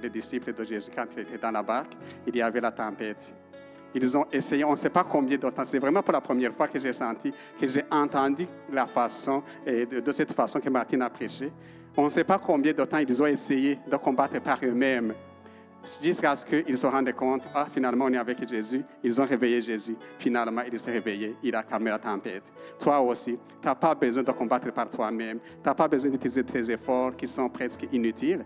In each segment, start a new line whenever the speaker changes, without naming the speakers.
les disciples de Jésus, quand il était dans la barque, il y avait la tempête. Ils ont essayé, on ne sait pas combien de temps, c'est vraiment pour la première fois que j'ai senti, que j'ai entendu la façon, de cette façon que Martin a prêché. On ne sait pas combien de temps ils ont essayé de combattre par eux-mêmes, jusqu'à ce qu'ils se rendent compte, finalement on est avec Jésus, ils ont réveillé Jésus, finalement il s'est réveillé, il a calmé la tempête. Toi aussi, tu n'as pas besoin de combattre par toi-même, tu n'as pas besoin d'utiliser tes efforts qui sont presque inutiles.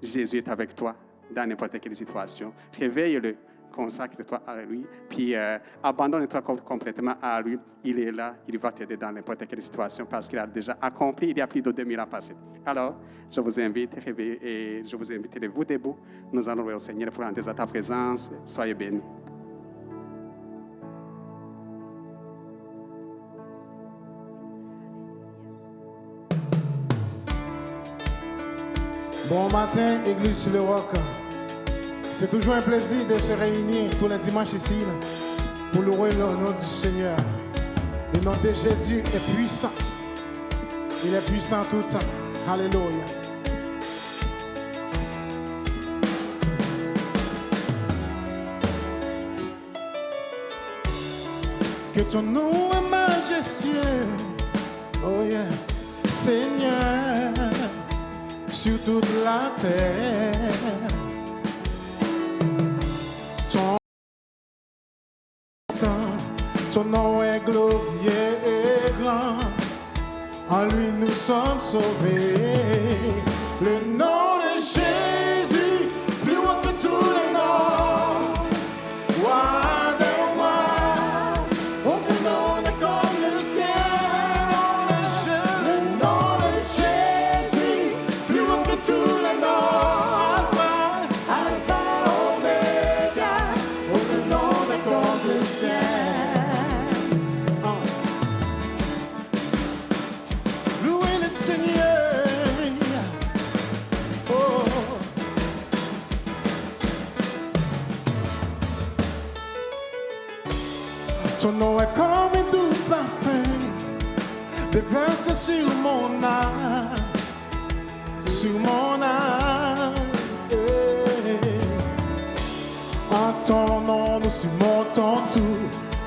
Jésus est avec toi dans n'importe quelle situation. Réveille-le, consacre-toi à lui, puis abandonne-toi complètement à lui. Il est là, il va t'aider dans n'importe quelle situation parce qu'il a déjà accompli il y a plus de 2000 ans passés. Alors, je vous invite à réveiller et je vous invite à vous debout. Nous allons louer au Seigneur pour entrer à ta présence. Soyez bénis.
Bon matin, Église sur le Roc. C'est toujours un plaisir de se réunir tous les dimanches ici pour louer le nom du Seigneur. Le nom de Jésus est puissant. Il est puissant tout le temps. Alléluia. Que ton nom est majestueux. Oh yeah. Seigneur. Sur toute la terre, ton nom est glorieux et grand, en lui nous sommes sauvés. Le nom de Jésus, plus haut que tous les noms, roi des rois, aucun nom n'est comme le ciel. Le nom de Jésus, plus haut que tous les noms, Alpha, Omega, aucun nom n'est comme le ciel. Louez le Seigneur. Oh. Ton nom est comme un doux parfum, déverse sur mon âme, sur mon âme. En ton nom nous surmontons tout,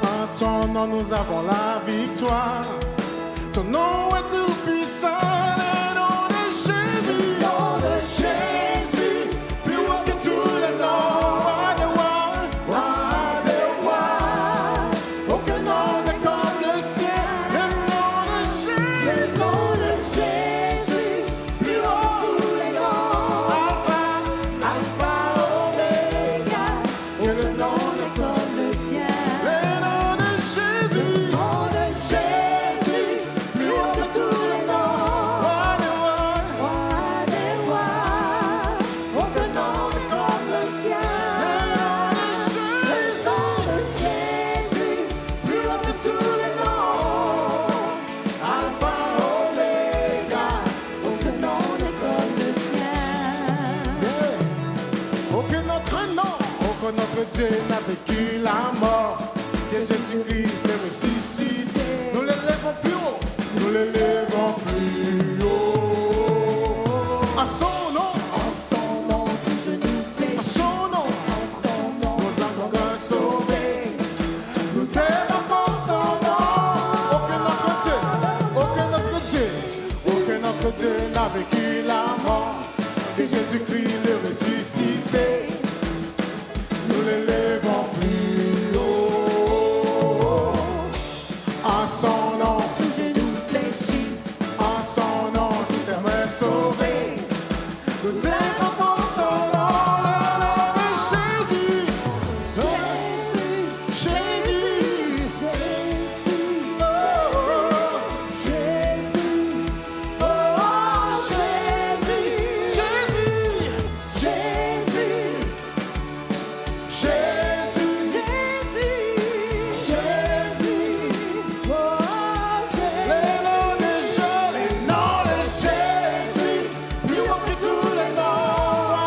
en ton nom nous avons la victoire. Ton nom est tout puissant, le nom de Jésus. Le nom de Jésus, plus haut que tous les noms, roi des rois, roi des rois. Aucun nom n'est comme le ciel. Le nom de Jésus, plus haut que tous les noms, Alpha, Omega. Et le nom n'est comme le ciel. Le nom de Jésus, plus haut que tous les noms, roi des rois, aucun nom n'est comme le ciel. Le nom de Jésus, plus haut que tous les noms, Alpha, Omega, aucun nom n'est comme le ciel. Aucun autre nom, aucun autre Dieu n'a vécu la mort, que Jésus-Christ est ressuscité. Nous l'élèvons plus haut, nous l'élèvons plus haut. À son nom, tout genou fléchit. À son nom, nos âmes sont sauvées. Nous élevons son nom. Aucun autre Dieu n'a vécu la mort, que Jésus-Christ le ressuscité. Nous l'élevons plus haut. À son nom, tout genou fléchit. À son nom, tout homme est sauvé. Nous élevons son nom, le nom de Jésus. Jésus. Oh, Jésus. Oh, Jésus. Le nom de Jésus, plus haut que tous les noms.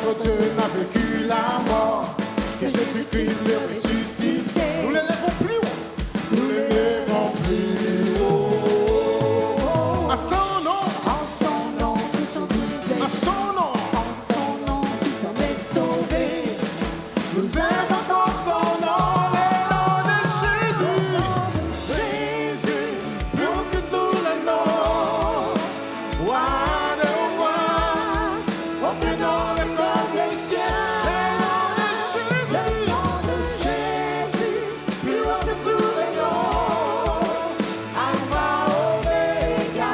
notre Dieu n'a vaincu la mort, que Jésus-Christ le ressuscité. Nous l'élèvons plus haut, nous l'élèvons plus haut. À son nom,
tout sont brisés.
à son nom,
En son nom, tout en est sauvé.
nous invoquons son nom, le nom de Jésus.
Jésus,
Plus que tout le nom, roi de rois, aucun nom n'est comme le ciel. Le nom de Jésus, plus haut que tous les noms, Alpha, Omega,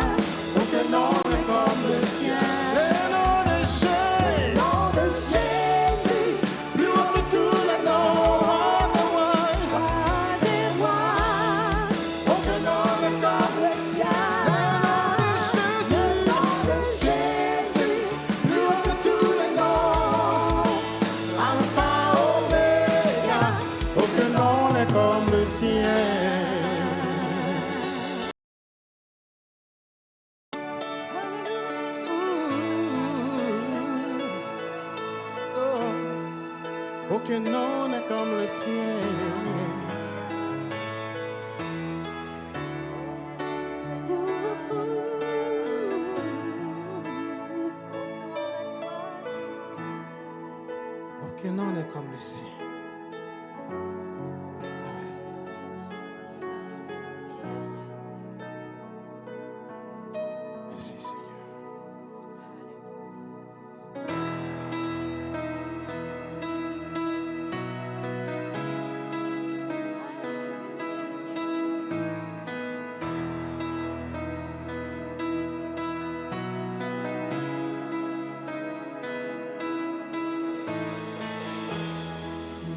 aucun nom n'est comme le ciel. Le nom de Jésus, plus haut que tous les noms, roi des rois, aucun nom n'est comme le ciel. Le nom de Jésus, plus haut que tous les noms, Alpha, Omega, aucun nom n'est comme le sien. Aucun nom n'est comme le sien. Aucun nom n'est comme le sien. Amen. Merci Seigneur.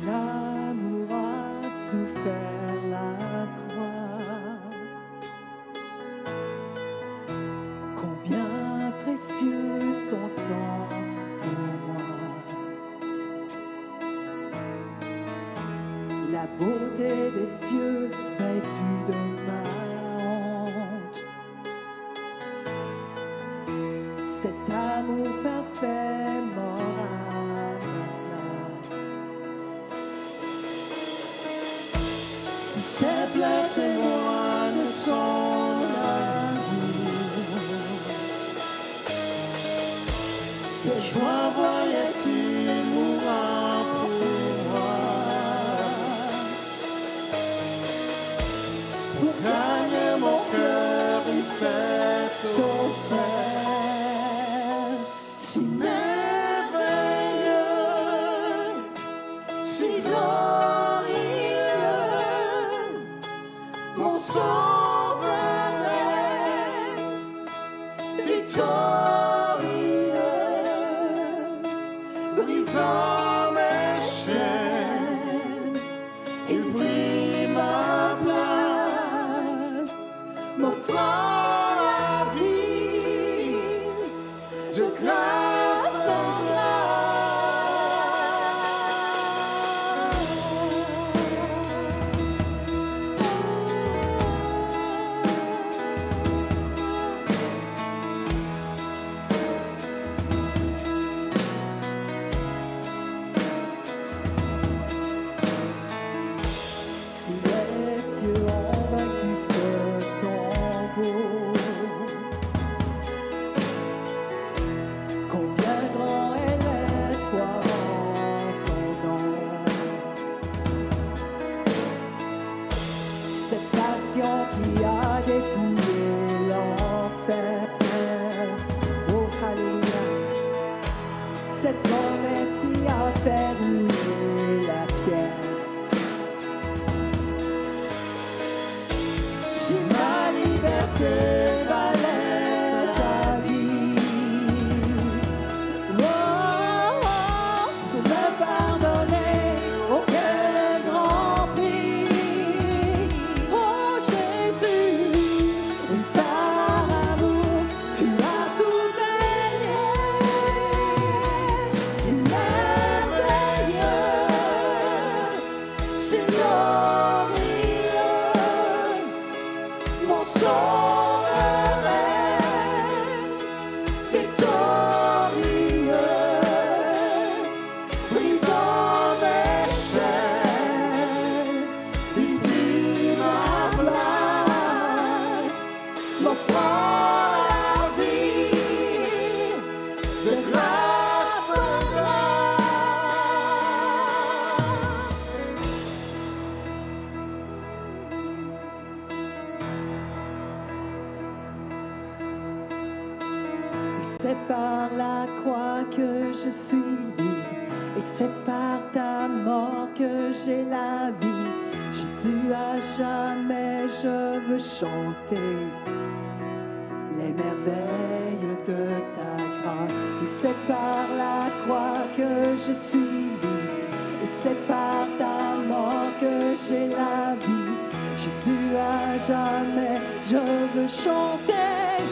l'amour a souffert la croix. Combien précieux son sang pour moi. La beauté des cieux vêtue de ma honte. Cet amour parfait mort à ma place. Si ces plaies témoignent son amour, que joie voyait-il mourant pour moi. Pour gagner mon cœur, il s'est offert. Si merveilleux, si glorieux, mon sauveur est victorieux, brisant mes chaînes, il prit ma place, m'offrant la vie de grâce en Si les cieux ont vaincu ce tombeau, combien grand est l'espoir en ton nom. Cette passion qui a dépouillé l'enfer, oh alléluia. Cette promesse qui a fait rouler la pierre. Si ma liberté valait ta vie, oh, oh, pour me pardonner aucun grand prix. Oh Jésus, par amour, tu as tout payé. Si merveilleux, c'est par la croix que je suis libre. Et c'est par ta mort que j'ai la vie. Jésus, à jamais je veux chanter les merveilles de ta grâce. Et c'est par la croix que je suis libre. Et c'est par ta mort que j'ai la vie. Jésus, à jamais je veux chanter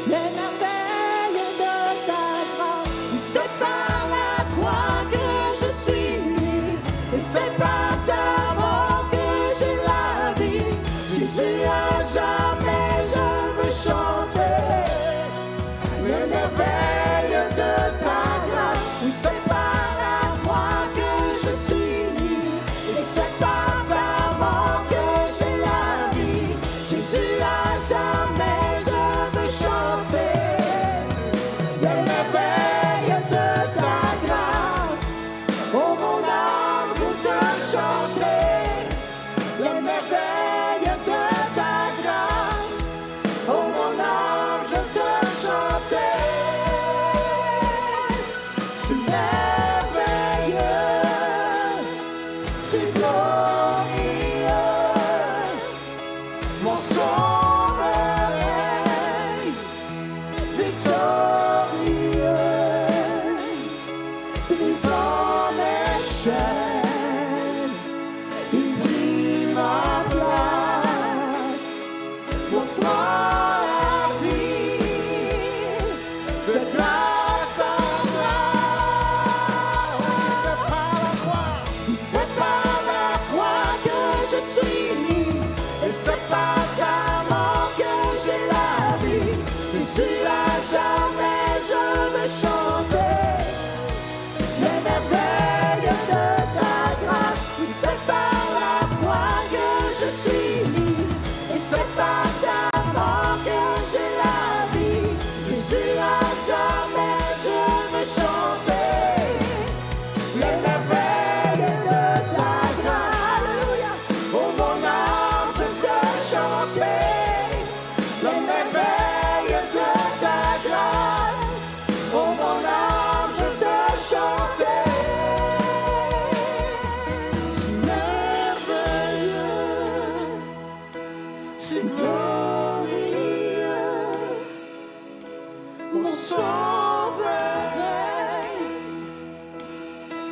les merveilles de ta grâce. Et c'est par la croix que je suis libre. Et c'est par ta mort que j'ai la vie. Jésus, à jamais je veux chanter les merveilles de ta grâce. Et c'est par la croix que je suis libre. Et c'est par ta mort que j'ai la vie. Jésus, à jamais je veux chanter les merveilles de ta grâce. Oh mon âme, je te chanter les merveilles de ta grâce. Oh mon âme, je te chanter. C'est merveilleux, c'est glorieux. Mon sauveur est victorieux. Brisant mes chaînes, il prit ma place. Pour toi la vie, de grâce en grâce. C'est par la croix que je suis libre. Et c'est par ta mort que j'ai la vie. Jésus, à jamais je veux chanter les merveilles de ta grâce. Et c'est par la croix que je suis libre. Et c'est par ta mort que j'ai la vie. Jésus, à jamais je veux chanter les merveilles de ta grâce. Oh mon âme, je te chanter les merveilles de ta grâce. Oh mon âme, je te chanter. C'est merveilleux, c'est glorieux. Mon sauveur est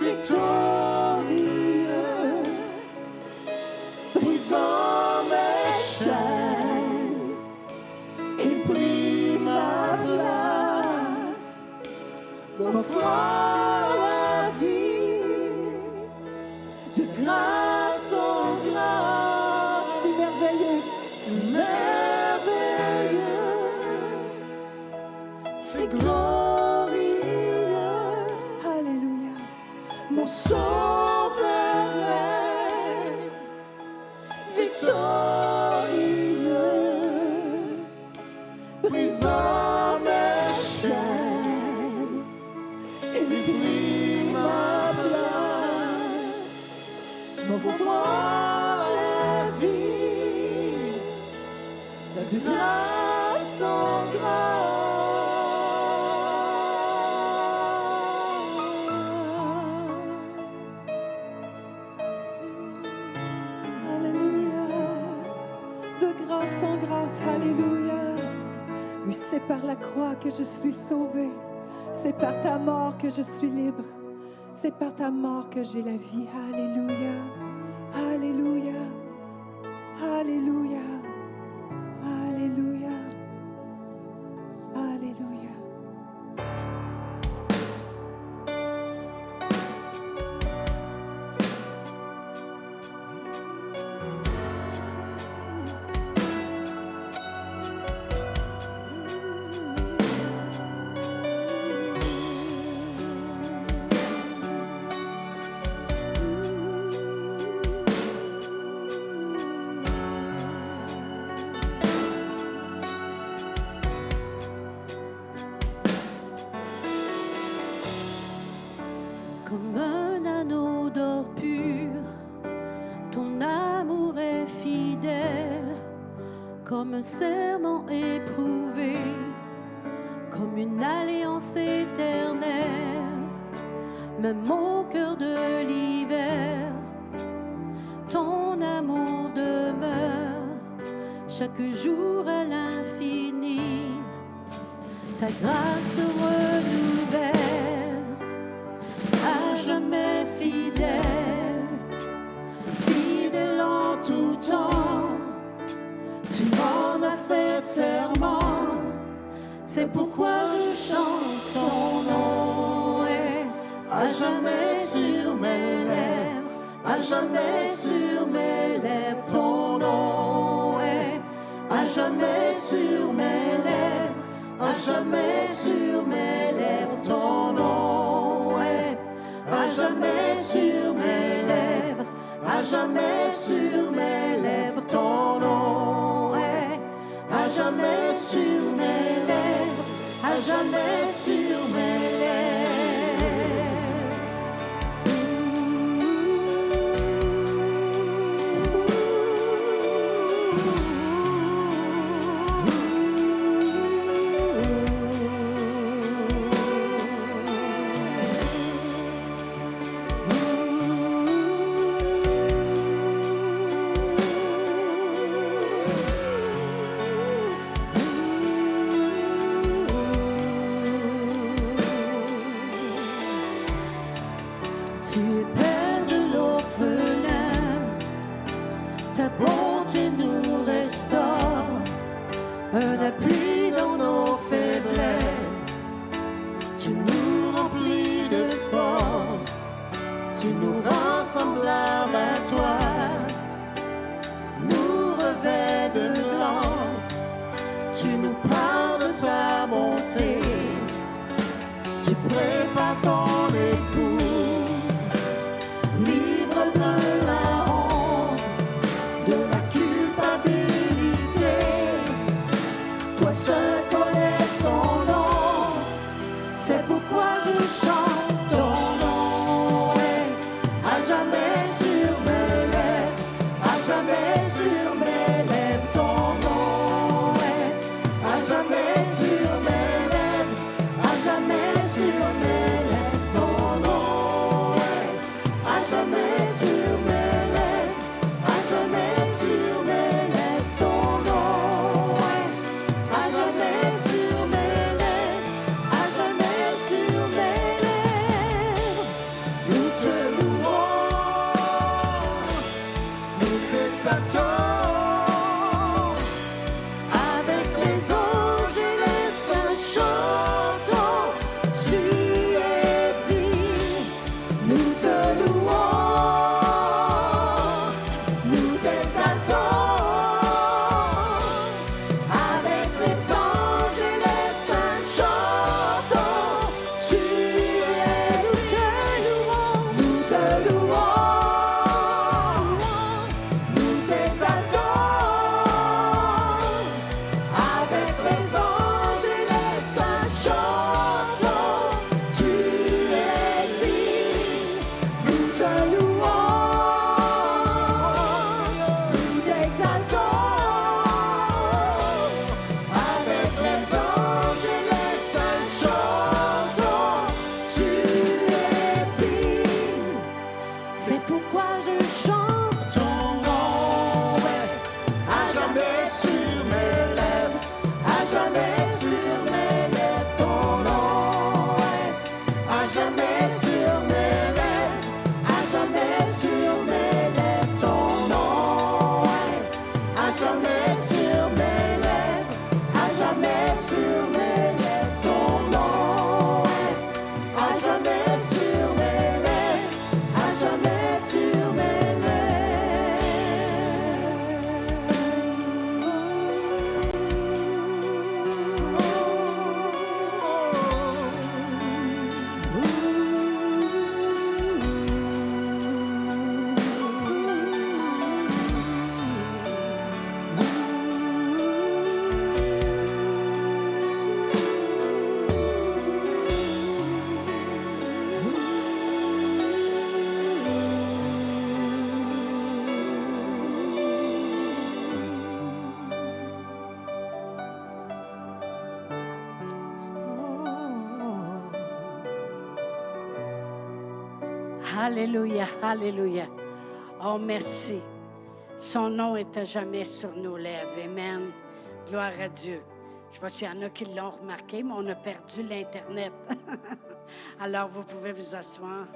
victorieux. Brisant mes chaînes, il prit ma place. M'offrant la vie, de grâce en grâce. C'est merveilleux, c'est merveilleux, c'est glorieux. Alléluia. Mon sauveur est victorieux. Brisant mes chaînes, il prit ma place. M'offrant la vie, de grâce en grâce. Alléluia. De grâce en grâce, alléluia. Oui, c'est par la croix que je suis sauvée. C'est par ta mort que je suis libre. C'est par ta mort que j'ai la vie. Alléluia. Alléluia. Alléluia. Alléluia. Alléluia.
Comme un anneau d'or pur, ton amour est fidèle, comme un serment éprouvé, comme une alliance éternelle, même au cœur de l'hiver. Ton amour demeure chaque jour à l'infini. Ta grâce renouvelle, à jamais fidèle, fidèle en tout temps. Tu m'en as fait serment, c'est pourquoi je chante ton nom. Et à jamais sur mes lèvres, à jamais sur mes lèvres, ton nom. Et à jamais sur mes lèvres, à jamais sur mes lèvres, ton nom. Et à jamais sur mes lèvres, à jamais sur mes lèvres, ton nom. Et à jamais sur mes lèvres, à jamais sur mes lèvres. Tu es père de l'orphelin, ta bonté nous restaure, un appui dans nos faiblesses. Tu nous remplis de force, tu nous rends semblables à toi, nous revêts de blanc, tu nous parles de ta bonté, tu prépares ton épouse, libre de la honte, de la culpabilité. Toi seul connais son nom, c'est pourquoi je chante ton nom. Et à jamais sur mes lèvres, à jamais sur mes lèvres, ton nom. Et à Alléluia, alléluia. Oh, merci. Son nom est à jamais sur nos lèvres. Amen. Gloire à Dieu. Je ne sais pas s'il y en a qui l'ont remarqué, mais on a perdu l'Internet. Alors, vous pouvez vous asseoir.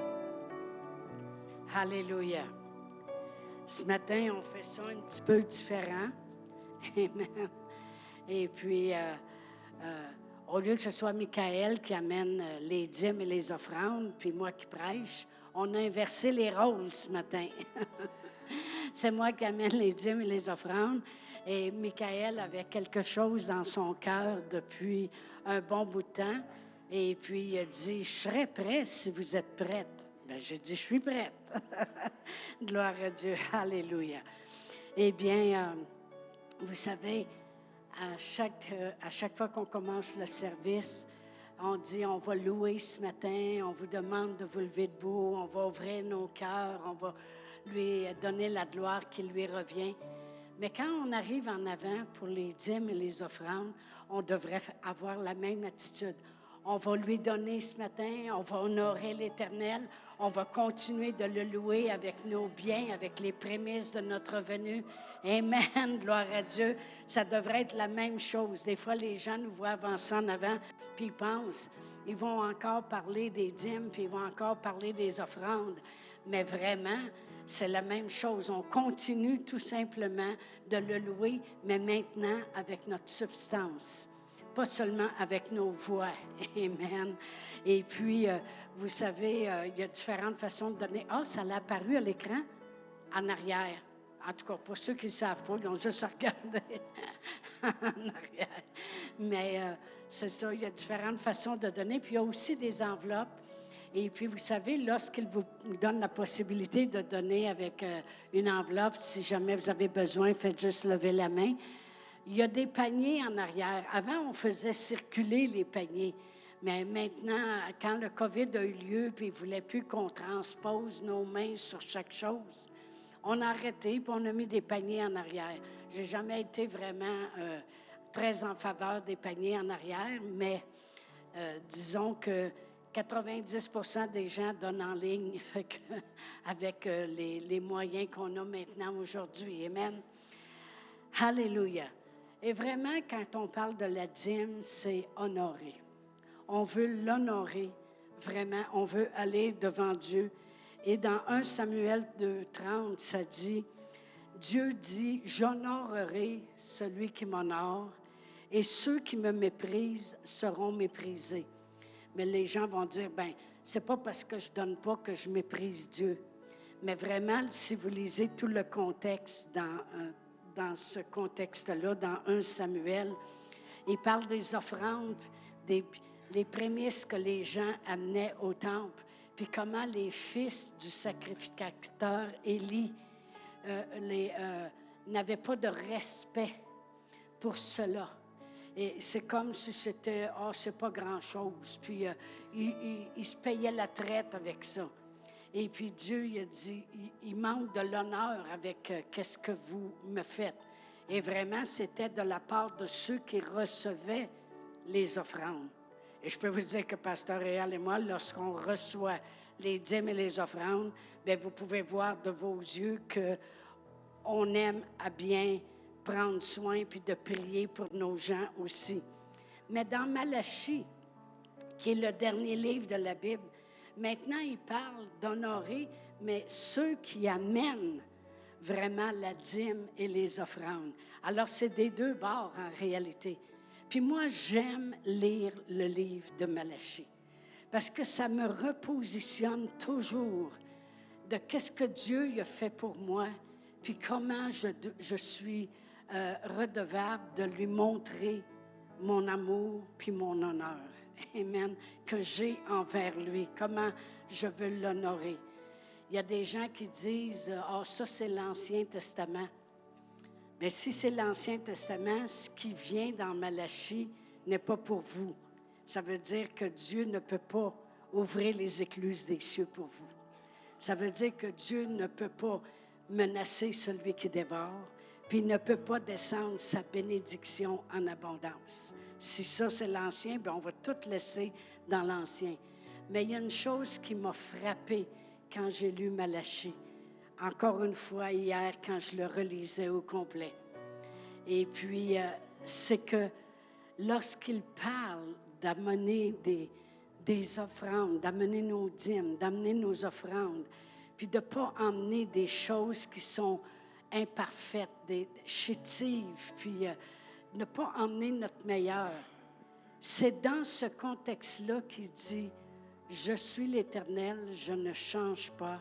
Alléluia. Ce matin, on fait ça un petit peu différent. Amen. Et puis, au lieu que ce soit Michael qui amène les dîmes et les offrandes, puis moi qui prêche, on a inversé les rôles ce matin. C'est moi qui amène les dîmes et les offrandes. Et Michael avait quelque chose dans son cœur depuis un bon bout de temps. Et puis, il a dit, je serai prêt si vous êtes prête. Bien, j'ai dit, je suis prête. Gloire à Dieu. Alléluia. Eh bien, vous savez, à chaque fois qu'on commence le service, on dit, on va louer ce matin, on vous demande de vous lever debout, on va ouvrir nos cœurs, on va lui donner la gloire qui lui revient. Mais quand on arrive en avant pour les dîmes et les offrandes, on devrait avoir la même attitude. On va lui donner ce matin, on va honorer l'Éternel, on va continuer de le louer avec nos biens, avec les prémices de notre venue. Amen, gloire à Dieu. Ça devrait être la même chose. Des fois, les gens nous voient avancer en avant, puis ils pensent, ils vont encore parler des dîmes, puis ils vont encore parler des offrandes. Mais vraiment, c'est la même chose. On continue tout simplement de le louer, mais maintenant avec notre substance. Pas seulement avec nos voix. Amen. Et puis, vous savez, il y a différentes façons de donner. Ah, ça l'a apparu à l'écran en arrière. En tout cas, pour ceux qui ne savent pas, ils ont juste regardé en arrière. Mais c'est ça, il y a différentes façons de donner. Puis, il y a aussi des enveloppes. Et puis, vous savez, lorsqu'il vous donne la possibilité de donner avec une enveloppe, si jamais vous avez besoin, faites juste lever la main. Il y a des paniers en arrière. Avant, on faisait circuler les paniers. Mais maintenant, quand le COVID a eu lieu, puis il ne voulait plus qu'on transpose nos mains sur chaque chose, on a arrêté, puis on a mis des paniers en arrière. Je n'ai jamais été vraiment très en faveur des paniers en arrière, mais disons que 90% des gens donnent en ligne avec les moyens qu'on a maintenant aujourd'hui. Amen. Alléluia. Et vraiment, quand on parle de la dîme, c'est honorer. On veut l'honorer, vraiment. On veut aller devant Dieu. Et dans 1 Samuel 2,30, ça dit, Dieu dit, j'honorerai celui qui m'honore, et ceux qui me méprisent seront méprisés. Mais les gens vont dire, ben, c'est pas parce que je donne pas que je méprise Dieu. Mais vraiment, si vous lisez tout le contexte dans ce contexte-là, dans 1 Samuel, il parle des offrandes, les prémices que les gens amenaient au temple, puis comment les fils du sacrificateur Élie n'avaient pas de respect pour cela. Et c'est comme si c'était, c'est pas grand-chose. Puis il se payait la traite avec ça. Et puis Dieu, il a dit, il manque de l'honneur avec qu'est-ce que vous me faites. Et vraiment, c'était de la part de ceux qui recevaient les offrandes. Et je peux vous dire que Pasteur Réal et moi, lorsqu'on reçoit les dîmes et les offrandes, bien, vous pouvez voir de vos yeux qu'on aime à bien prendre soin puis de prier pour nos gens aussi. Mais dans Malachie, qui est le dernier livre de la Bible, maintenant, il parle d'honorer, mais ceux qui amènent vraiment la dîme et les offrandes. Alors, c'est des deux bords en réalité. Puis moi, j'aime lire le livre de Malachie parce que ça me repositionne toujours de qu'est-ce que Dieu a fait pour moi, puis comment je suis redevable de lui montrer mon amour puis mon honneur. Amen. Que j'ai envers lui. Comment je veux l'honorer. Il y a des gens qui disent, ça c'est l'Ancien Testament. Mais si c'est l'Ancien Testament, ce qui vient dans Malachie n'est pas pour vous. Ça veut dire que Dieu ne peut pas ouvrir les écluses des cieux pour vous. Ça veut dire que Dieu ne peut pas menacer celui qui dévore, puis il ne peut pas descendre sa bénédiction en abondance. Si ça, c'est l'Ancien, bien, on va tout laisser dans l'Ancien. Mais il y a une chose qui m'a frappée
quand j'ai lu Malachie. Encore une fois, hier, quand je le relisais au complet. Et puis, c'est que lorsqu'il parle d'amener des offrandes, d'amener nos dîmes, d'amener nos offrandes, puis de ne pas emmener des choses qui sont imparfaites, des chétives, puis ne pas emmener notre meilleur. C'est dans ce contexte-là qu'il dit « Je suis l'Éternel, je ne change pas,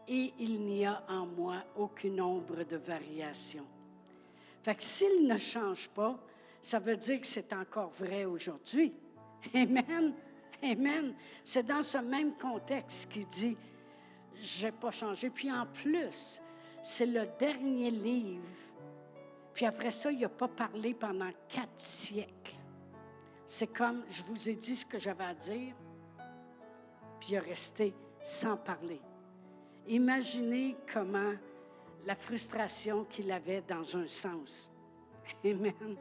et il n'y a en moi aucune ombre de variation. » Fait que s'il ne change pas, ça veut dire que c'est encore vrai aujourd'hui. Amen. Amen. C'est dans ce même contexte qu'il dit « Je n'ai pas changé. » Puis en plus, c'est le dernier livre. Puis après ça, il n'a pas parlé pendant 4 siècles. C'est comme, je vous ai dit ce que j'avais à dire, puis il a resté sans parler. Imaginez comment la frustration qu'il avait dans un sens. Amen.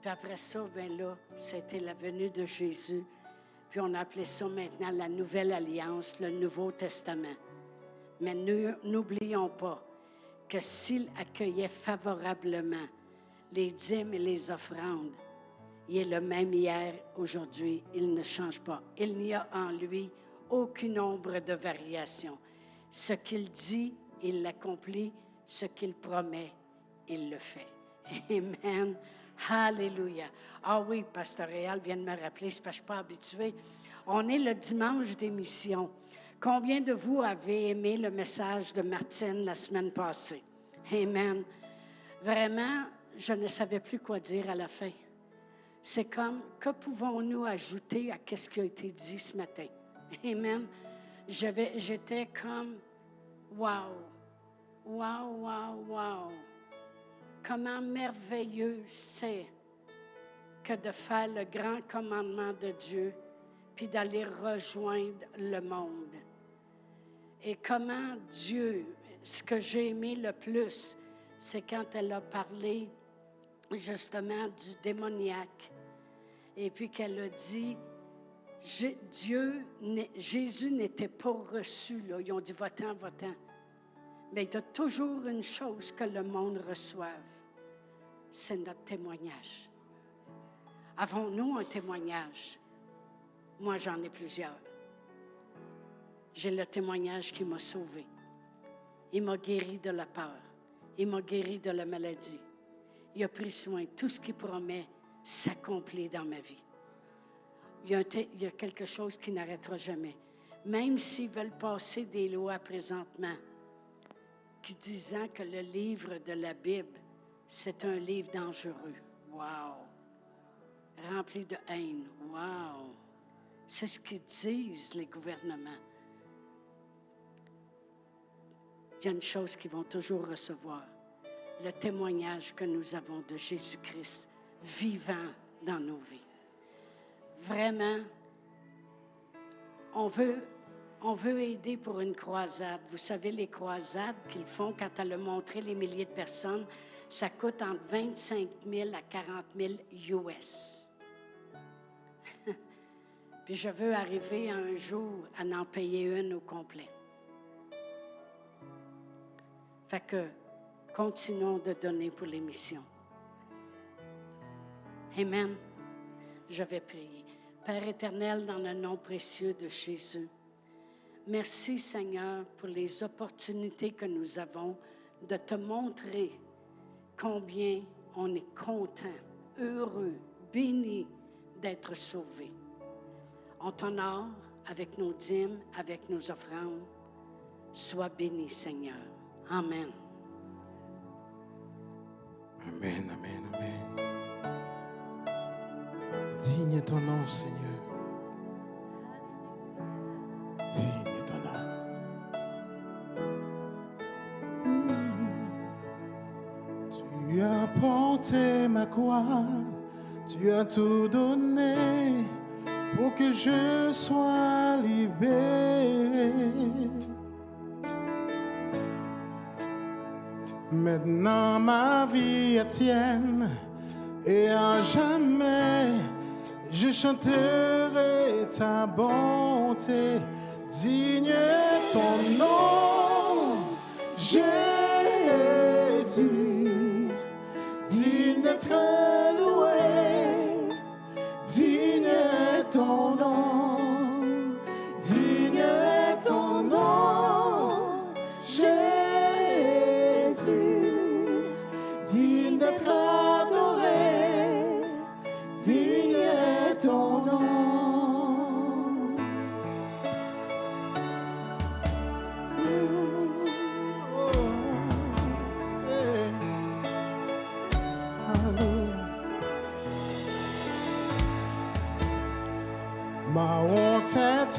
Puis après ça, bien là, c'était la venue de Jésus. Puis on appelait ça maintenant la Nouvelle Alliance, le Nouveau Testament. Mais n'oublions pas que s'il accueillait favorablement les dîmes et les offrandes, il est le même hier, aujourd'hui, il ne change pas. Il n'y a en lui aucune ombre de variation. Ce qu'il dit, il l'accomplit. Ce qu'il promet, il le fait. Amen. Alléluia. Ah oui, Pasteur Réal vient de me rappeler, c'est parce que je ne suis pas habituée. On est le dimanche d'émission. Combien de vous avez aimé le message de Martine la semaine passée? Amen. Vraiment, je ne savais plus quoi dire à la fin. C'est comme, que pouvons-nous ajouter à ce qui a été dit ce matin? Amen. J'étais comme, wow, wow, wow, wow. Comment merveilleux c'est que de faire le grand commandement de Dieu, puis d'aller rejoindre le monde. Et comment Dieu, ce que j'ai aimé le plus, c'est quand elle a parlé justement du démoniaque. Et puis qu'elle a dit, Jésus n'était pas reçu, là. Ils ont dit, va-t'en, va-t'en. Mais il y a toujours une chose que le monde reçoive, c'est notre témoignage. Avons-nous un témoignage? Moi, j'en ai plusieurs. J'ai le témoignage qui m'a sauvé. Il m'a guéri de la peur. Il m'a guéri de la maladie. Il a pris soin. Tout ce qu'il promet s'accomplit dans ma vie. Il y a quelque chose qui n'arrêtera jamais. Même s'ils veulent passer des lois présentement, qui disant que le livre de la Bible, c'est un livre dangereux. Wow! Rempli de haine. Wow! C'est ce qu'ils disent, les gouvernements. Il y a une chose qu'ils vont toujours recevoir, le témoignage que nous avons de Jésus-Christ vivant dans nos vies. Vraiment, on veut aider pour une croisade. Vous savez, les croisades qu'ils font quand elle a montré les milliers de personnes, ça coûte entre 25 000 à 40 000 US. Puis je veux arriver un jour à en payer une au complet. Fait que, continuons de donner pour les missions. Amen. Je vais prier. Père éternel, dans le nom précieux de Jésus, merci Seigneur pour les opportunités que nous avons de te montrer combien on est content, heureux, béni d'être sauvés. On t'honore avec nos dîmes, avec nos offrandes. Sois béni, Seigneur. Amen.
Amen, amen, amen. Digne est ton nom, Seigneur. Digne est ton nom. Tu as porté ma croix, tu as tout donné pour que je sois libéré. Maintenant ma vie est tienne et à jamais je chanterai ta bonté. Digne est ton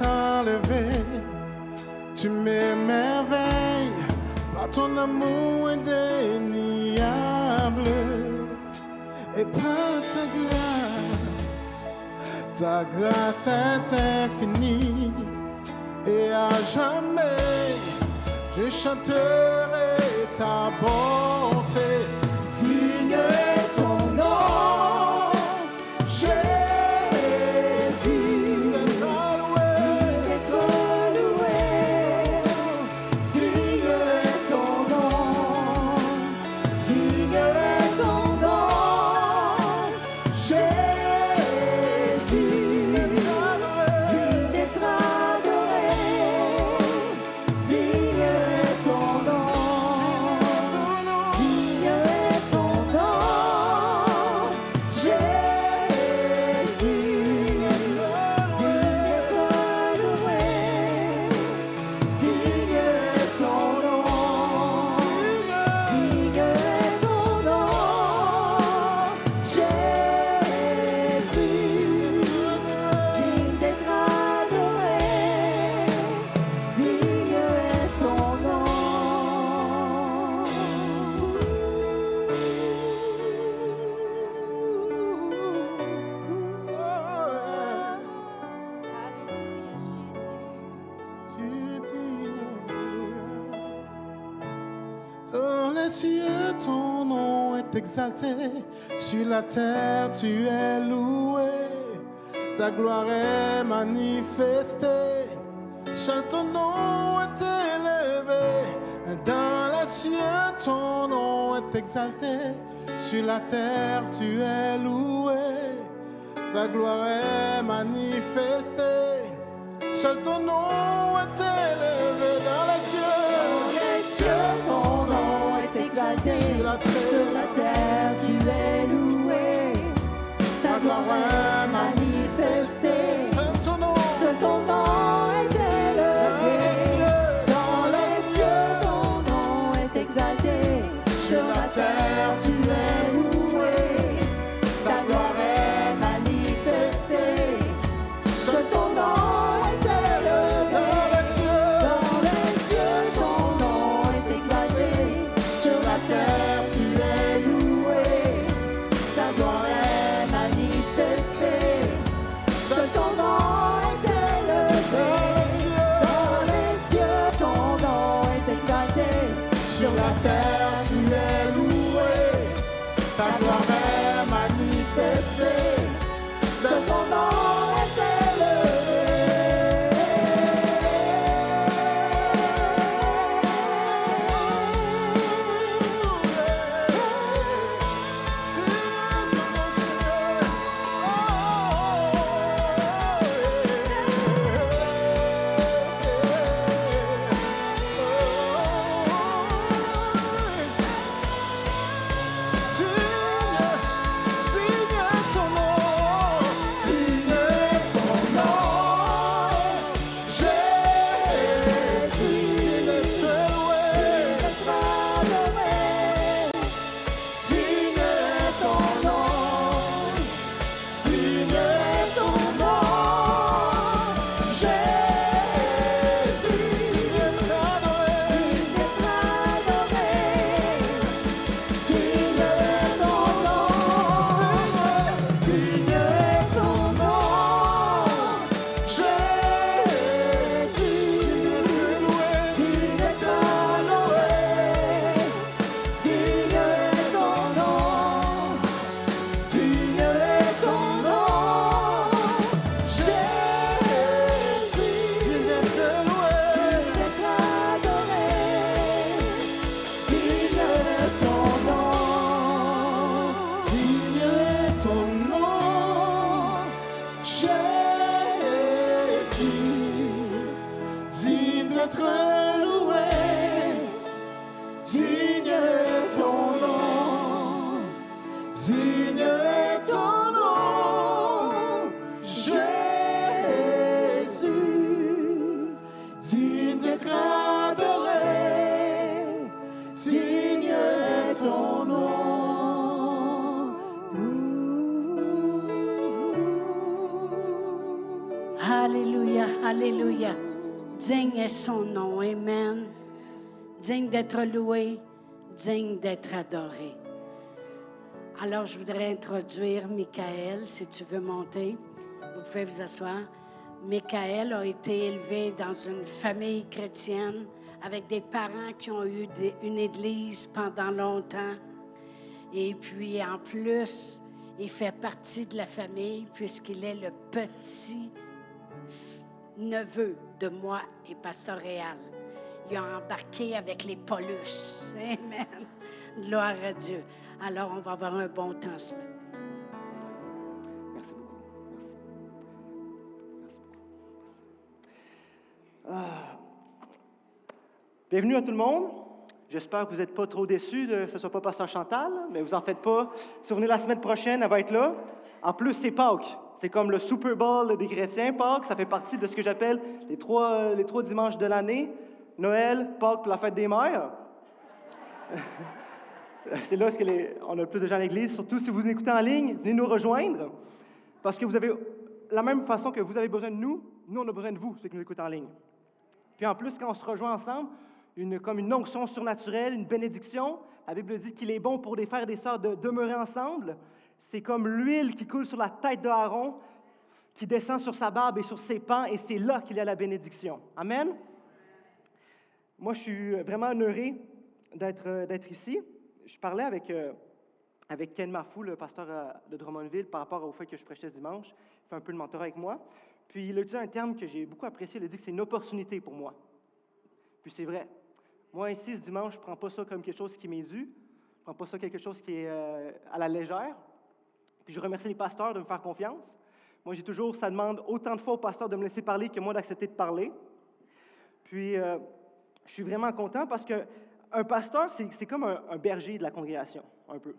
t'enlever. Tu m'émerveilles par ton amour indéniable et par ta grâce est infinie et à jamais je chanterai ta bonté. Digne est ton nom, Jésus. D'être loué. Digne est ton nom, digne est ton nom, Jésus. Digne d'être adoré. Digne est ton nom. Digne est ton nom, Jésus. Digne d'être loué. Digne est ton nom. Digne est ton nom, Jésus. Digne d'être adoré. Digne est ton nom. Dans les cieux, ton nom est exalté. Sur la terre, tu es loué. Ta gloire est manifestée. Seul ton nom est élevé. Dans les cieux, ton nom est exalté. Sur la terre, tu es loué. Ta gloire est manifestée. Seul ton nom est élevé dans les cieux.
Ton nom est exalté.
Sur la
Sur la terre, tu es loué. Ta gloire est manifestée.
Seul ton nom.
Seul ton nom est élevé. Dans les cieux, ton nom est exalté. Sur la terre, tu es loué. Ta gloire est manifestée. Seul ton nom est élevé. Dans les cieux, ton nom est exalté. Sur la terre, tu es loué. Ta gloire est manifestée. Seul ton nom est élevé. Dans les cieux, ton nom est exalté. Sur la terre, tu es loué. Ta gloire est manifestée. Seul ton nom est
Digne est son nom. Amen. Digne d'être loué, digne d'être adoré. Alors, je voudrais introduire Michael, si tu veux monter. Vous pouvez vous asseoir. Michael a été élevé dans une famille chrétienne avec des parents qui ont eu une église pendant longtemps. Et puis, en plus, il fait partie de la famille puisqu'il est le petit neveu de moi et Pasteur Réal. Il a embarqué avec les Paulus. Amen. Gloire à Dieu. Alors, on va avoir un bon temps ce matin.
Merci beaucoup. Merci. Bienvenue à tout le monde. J'espère que vous n'êtes pas trop déçus que ce ne soit pas Pasteur Chantal, mais vous en faites pas. Si vous venez la semaine prochaine, elle va être là. En plus, c'est Pâques. C'est comme le Super Bowl des chrétiens, Pâques. Ça fait partie de ce que j'appelle les trois dimanches de l'année. Noël, Pâques, puis la fête des mères. C'est là qu'on a le plus de gens à l'église. Surtout si vous nous écoutez en ligne, venez nous rejoindre. Parce que vous avez, la même façon que vous avez besoin de nous, nous, on a besoin de vous, ceux qui nous écoutent en ligne. Puis en plus, quand on se rejoint ensemble, comme une onction surnaturelle, une bénédiction, la Bible dit qu'il est bon pour des frères et des sœurs de demeurer ensemble. C'est comme l'huile qui coule sur la tête d'Aaron, qui descend sur sa barbe et sur ses pans, et c'est là qu'il y a la bénédiction. Amen? Moi, je suis vraiment honoré d'être ici. Je parlais avec Ken Mafou, le pasteur de Drummondville, par rapport au fait que je prêchais ce dimanche. Il fait un peu le mentorat avec moi. Puis il a utilisé un terme que j'ai beaucoup apprécié. Il a dit que c'est une opportunité pour moi. Puis c'est vrai. Moi, ici, ce dimanche, je ne prends pas ça comme quelque chose qui m'est dû. Je ne prends pas ça quelque chose qui est à la légère. Puis je remercie les pasteurs de me faire confiance. Moi, j'ai toujours, ça demande autant de fois aux pasteurs de me laisser parler que moi d'accepter de parler. Puis je suis vraiment content parce qu'un pasteur, c'est comme un berger de la congrégation, un peu.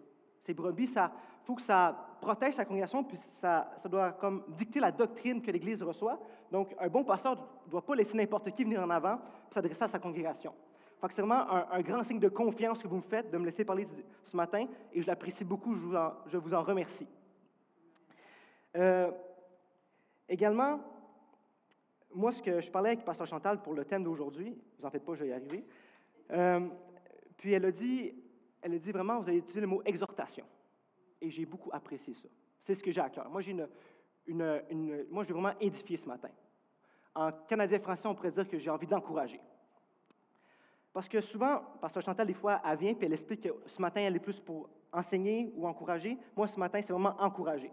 Ces brebis, il faut que ça protège sa congrégation, puis ça doit comme dicter la doctrine que l'Église reçoit. Donc, un bon pasteur ne doit pas laisser n'importe qui venir en avant et s'adresser à sa congrégation. Fait que c'est vraiment un grand signe de confiance que vous me faites de me laisser parler ce matin, et je l'apprécie beaucoup, je vous en remercie. Également, moi, ce que je parlais avec Pasteur Chantal pour le thème d'aujourd'hui, vous en faites pas, je vais y arriver. Puis elle a dit vraiment, vous avez utilisé le mot exhortation. Et j'ai beaucoup apprécié ça. C'est ce que j'ai à cœur. Moi, moi, je vais vraiment édifier ce matin. En canadien-français, on pourrait dire que j'ai envie d'encourager. Parce que souvent, Pasteur Chantal, des fois, elle vient et elle explique que ce matin, elle est plus pour enseigner ou encourager. Moi, ce matin, c'est vraiment encourager.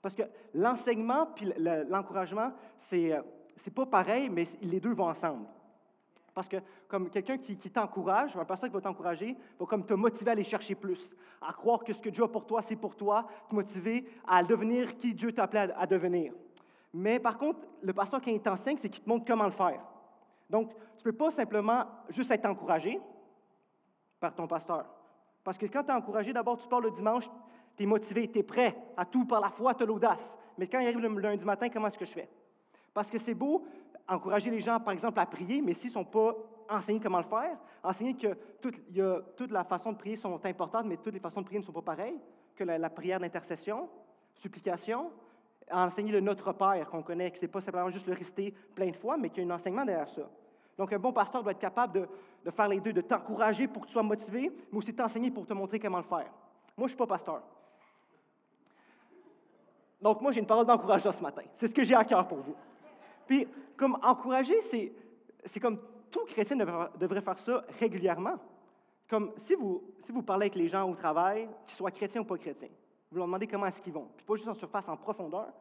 Parce que l'enseignement puis l'encouragement, c'est pas pareil, mais les deux vont ensemble. Parce que comme quelqu'un qui t'encourage, un pasteur qui va t'encourager, va comme te motiver à aller chercher plus, à croire que ce que Dieu a pour toi, c'est pour toi, te motiver à devenir qui Dieu t'a appelé à devenir. Mais par contre, le pasteur, quand il t'enseigne, c'est qu'il te montre comment le faire. Donc, tu ne peux pas simplement juste être encouragé par ton pasteur. Parce que quand tu es encouragé, d'abord, tu pars le dimanche, tu es motivé, tu es prêt à tout par la foi, tu as l'audace. Mais quand il arrive le lundi matin, comment est-ce que je fais? Parce que c'est beau encourager les gens, par exemple, à prier, mais s'ils ne sont pas enseignés comment le faire, enseigner que toute la façon de prier sont importantes, mais toutes les façons de prier ne sont pas pareilles, que la prière d'intercession, supplication, enseigner le Notre Père qu'on connaît, que ce n'est pas simplement juste le réciter plein de fois, mais qu'il y a un enseignement derrière ça. Donc, un bon pasteur doit être capable de faire les deux, de t'encourager pour que tu sois motivé, mais aussi t'enseigner pour te montrer comment le faire. Moi, je ne suis pas pasteur. Donc, moi, j'ai une parole d'encouragement ce matin. C'est ce que j'ai à cœur pour vous. Puis, comme encourager, c'est comme tout chrétien devrait faire ça régulièrement. Comme si vous parlez avec les gens au travail, qu'ils soient chrétiens ou pas chrétiens, vous leur demandez comment est-ce qu'ils vont. Puis pas juste en surface, en profondeur.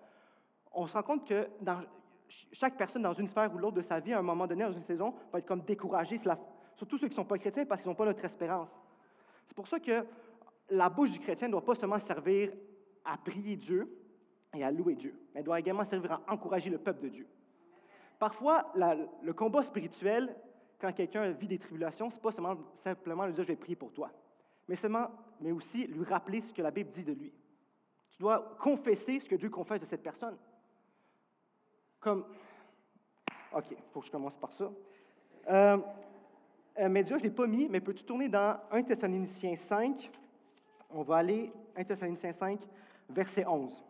On se rend compte que chaque personne, dans une sphère ou l'autre de sa vie, à un moment donné, dans une saison, va être comme découragée, surtout ceux qui ne sont pas chrétiens, parce qu'ils n'ont pas notre espérance. C'est pour ça que la bouche du chrétien ne doit pas seulement servir à prier Dieu et à louer Dieu, mais elle doit également servir à encourager le peuple de Dieu. Parfois, le combat spirituel, quand quelqu'un vit des tribulations, ce n'est pas simplement lui dire « je vais prier pour toi », mais aussi lui rappeler ce que la Bible dit de lui. Tu dois confesser ce que Dieu confesse de cette personne. OK, il faut que je commence par ça. Mais Dieu, je ne l'ai pas mis, mais peux-tu tourner dans 1 Thessaloniciens 5? On va aller 1 Thessaloniciens 5, verset 11.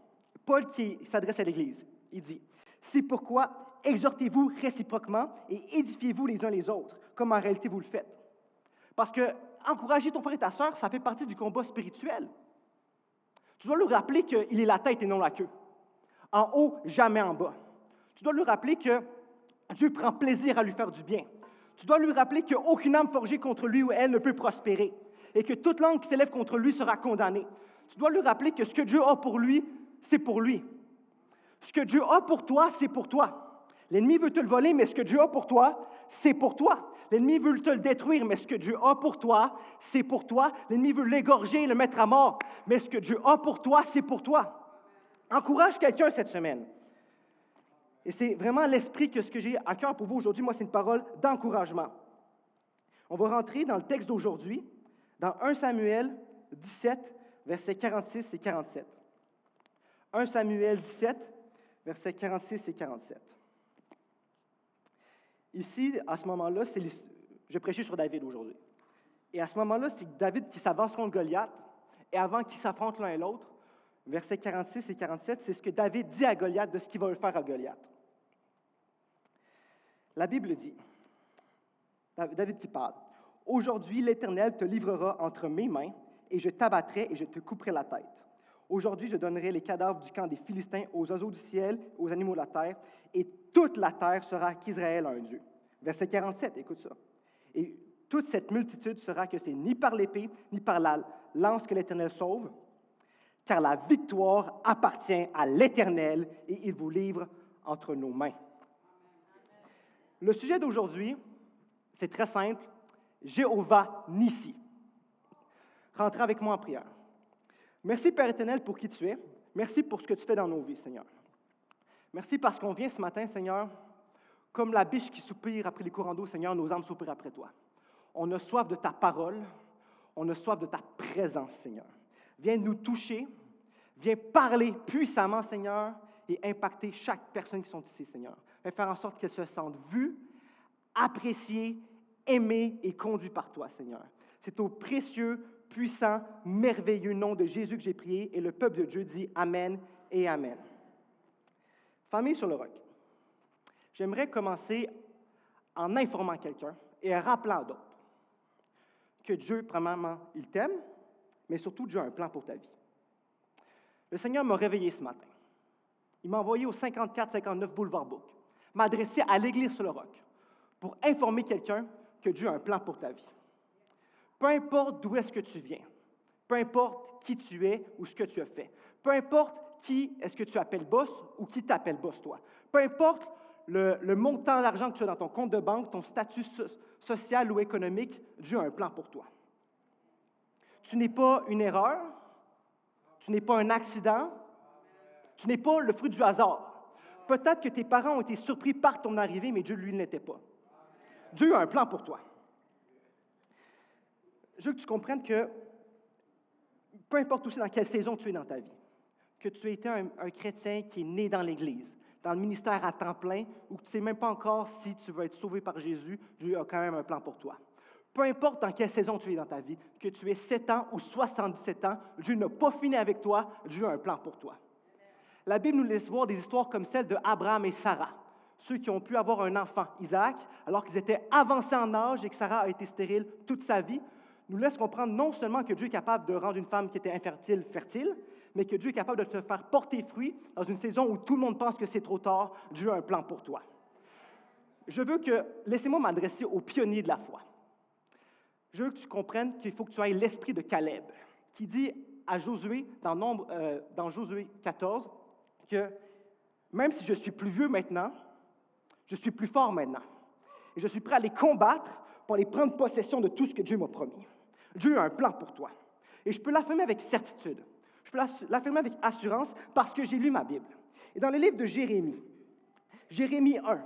Paul qui s'adresse à l'Église, il dit « C'est pourquoi exhortez-vous réciproquement et édifiez-vous les uns les autres, comme en réalité vous le faites. Parce que encourager ton frère et ta sœur, ça fait partie du combat spirituel. Tu dois lui rappeler qu'il est la tête et non la queue. En haut, jamais en bas. Tu dois lui rappeler que Dieu prend plaisir à lui faire du bien. Tu dois lui rappeler qu'aucune âme forgée contre lui ou elle ne peut prospérer et que toute langue qui s'élève contre lui sera condamnée. Tu dois lui rappeler que ce que Dieu a pour lui, c'est pour lui. Ce que Dieu a pour toi, c'est pour toi. L'ennemi veut te le voler, mais ce que Dieu a pour toi, c'est pour toi. L'ennemi veut te le détruire, mais ce que Dieu a pour toi, c'est pour toi. L'ennemi veut l'égorger et le mettre à mort, mais ce que Dieu a pour toi, c'est pour toi. Encourage quelqu'un cette semaine. Et c'est vraiment l'esprit que ce que j'ai à cœur pour vous aujourd'hui, moi, c'est une parole d'encouragement. On va rentrer dans le texte d'aujourd'hui, dans 1 Samuel 17, versets 46 et 47. 1 Samuel 17, versets 46 et 47. Ici, à ce moment-là, je prêchais sur David aujourd'hui. Et à ce moment-là, c'est David qui s'avance contre Goliath, et avant qu'ils s'affrontent l'un et l'autre, versets 46 et 47, c'est ce que David dit à Goliath de ce qu'il va faire à Goliath. La Bible dit, David qui parle, « Aujourd'hui, l'Éternel te livrera entre mes mains, et je t'abattrai et je te couperai la tête. Aujourd'hui, je donnerai les cadavres du camp des Philistins aux oiseaux du ciel, aux animaux de la terre, et toute la terre sera qu'Israël a un Dieu. » Verset 47, écoute ça. « Et toute cette multitude sera que c'est ni par l'épée, ni par la lance que l'Éternel sauve, car la victoire appartient à l'Éternel, et il vous livre entre nos mains. » Le sujet d'aujourd'hui, c'est très simple, Jéhovah Nissi. Rentrez avec moi en prière. Merci, Père éternel, pour qui tu es. Merci pour ce que tu fais dans nos vies, Seigneur. Merci parce qu'on vient ce matin, Seigneur, comme la biche qui soupire après les courants d'eau, Seigneur, nos âmes soupirent après toi. On a soif de ta parole, on a soif de ta présence, Seigneur. Viens nous toucher, viens parler puissamment, Seigneur, et impacter chaque personne qui sont ici, Seigneur. Viens faire en sorte qu'elles se sentent vues, appréciées, aimées et conduites par toi, Seigneur. C'est au précieux, puissant, merveilleux nom de Jésus que j'ai prié, et le peuple de Dieu dit Amen et Amen. Famille sur le roc, j'aimerais commencer en informant quelqu'un et en rappelant à d'autres que Dieu, premièrement, il t'aime, mais surtout Dieu a un plan pour ta vie. Le Seigneur m'a réveillé ce matin. Il m'a envoyé au 54-59 Boulevard Bourg, m'adresser à l'Église sur le roc pour informer quelqu'un que Dieu a un plan pour ta vie. Peu importe d'où est-ce que tu viens, peu importe qui tu es ou ce que tu as fait, peu importe qui est-ce que tu appelles boss ou qui t'appelle boss toi, peu importe le montant d'argent que tu as dans ton compte de banque, ton statut social ou économique, Dieu a un plan pour toi. Tu n'es pas une erreur, tu n'es pas un accident, tu n'es pas le fruit du hasard. Peut-être que tes parents ont été surpris par ton arrivée, mais Dieu, lui, ne l'était pas. Dieu a un plan pour toi. Je veux que tu comprennes que, peu importe aussi dans quelle saison tu es dans ta vie, que tu aies été un chrétien qui est né dans l'Église, dans le ministère à temps plein, ou que tu ne sais même pas encore si tu vas être sauvé par Jésus, Dieu a quand même un plan pour toi. Peu importe dans quelle saison tu es dans ta vie, que tu aies 7 ans ou 77 ans, Dieu n'a pas fini avec toi, Dieu a un plan pour toi. La Bible nous laisse voir des histoires comme celle de Abraham et Sarah, ceux qui ont pu avoir un enfant, Isaac, alors qu'ils étaient avancés en âge et que Sarah a été stérile toute sa vie, nous laisse comprendre non seulement que Dieu est capable de rendre une femme qui était infertile fertile, mais que Dieu est capable de te faire porter fruit dans une saison où tout le monde pense que c'est trop tard. Dieu a un plan pour toi. Laissez-moi m'adresser aux pionniers de la foi. Je veux que tu comprennes qu'il faut que tu aies l'esprit de Caleb, qui dit à Josué, dans Josué 14, que même si je suis plus vieux maintenant, je suis plus fort maintenant. Et je suis prêt à les combattre pour aller prendre possession de tout ce que Dieu m'a promis. Dieu a un plan pour toi. Et je peux l'affirmer avec certitude. Je peux l'affirmer avec assurance parce que j'ai lu ma Bible. Et dans le livre de Jérémie, Jérémie 1,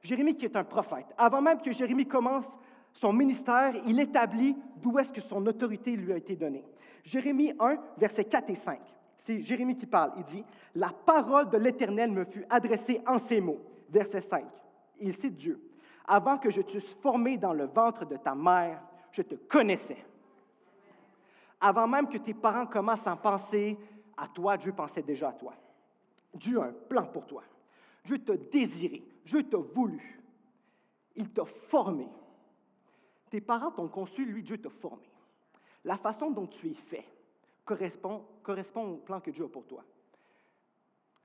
Jérémie qui est un prophète, avant même que Jérémie commence son ministère, il établit d'où est-ce que son autorité lui a été donnée. Jérémie 1, versets 4 et 5. C'est Jérémie qui parle. Il dit « La parole de l'Éternel me fut adressée en ces mots. » Verset 5. Il cite Dieu. « Avant que je t'eusse formé dans le ventre de ta mère, je te connaissais. » Avant même que tes parents commencent à penser à toi, Dieu pensait déjà à toi. Dieu a un plan pour toi. Dieu t'a désiré. Dieu t'a voulu. Il t'a formé. Tes parents t'ont conçu, lui, Dieu t'a formé. La façon dont tu es fait correspond au plan que Dieu a pour toi.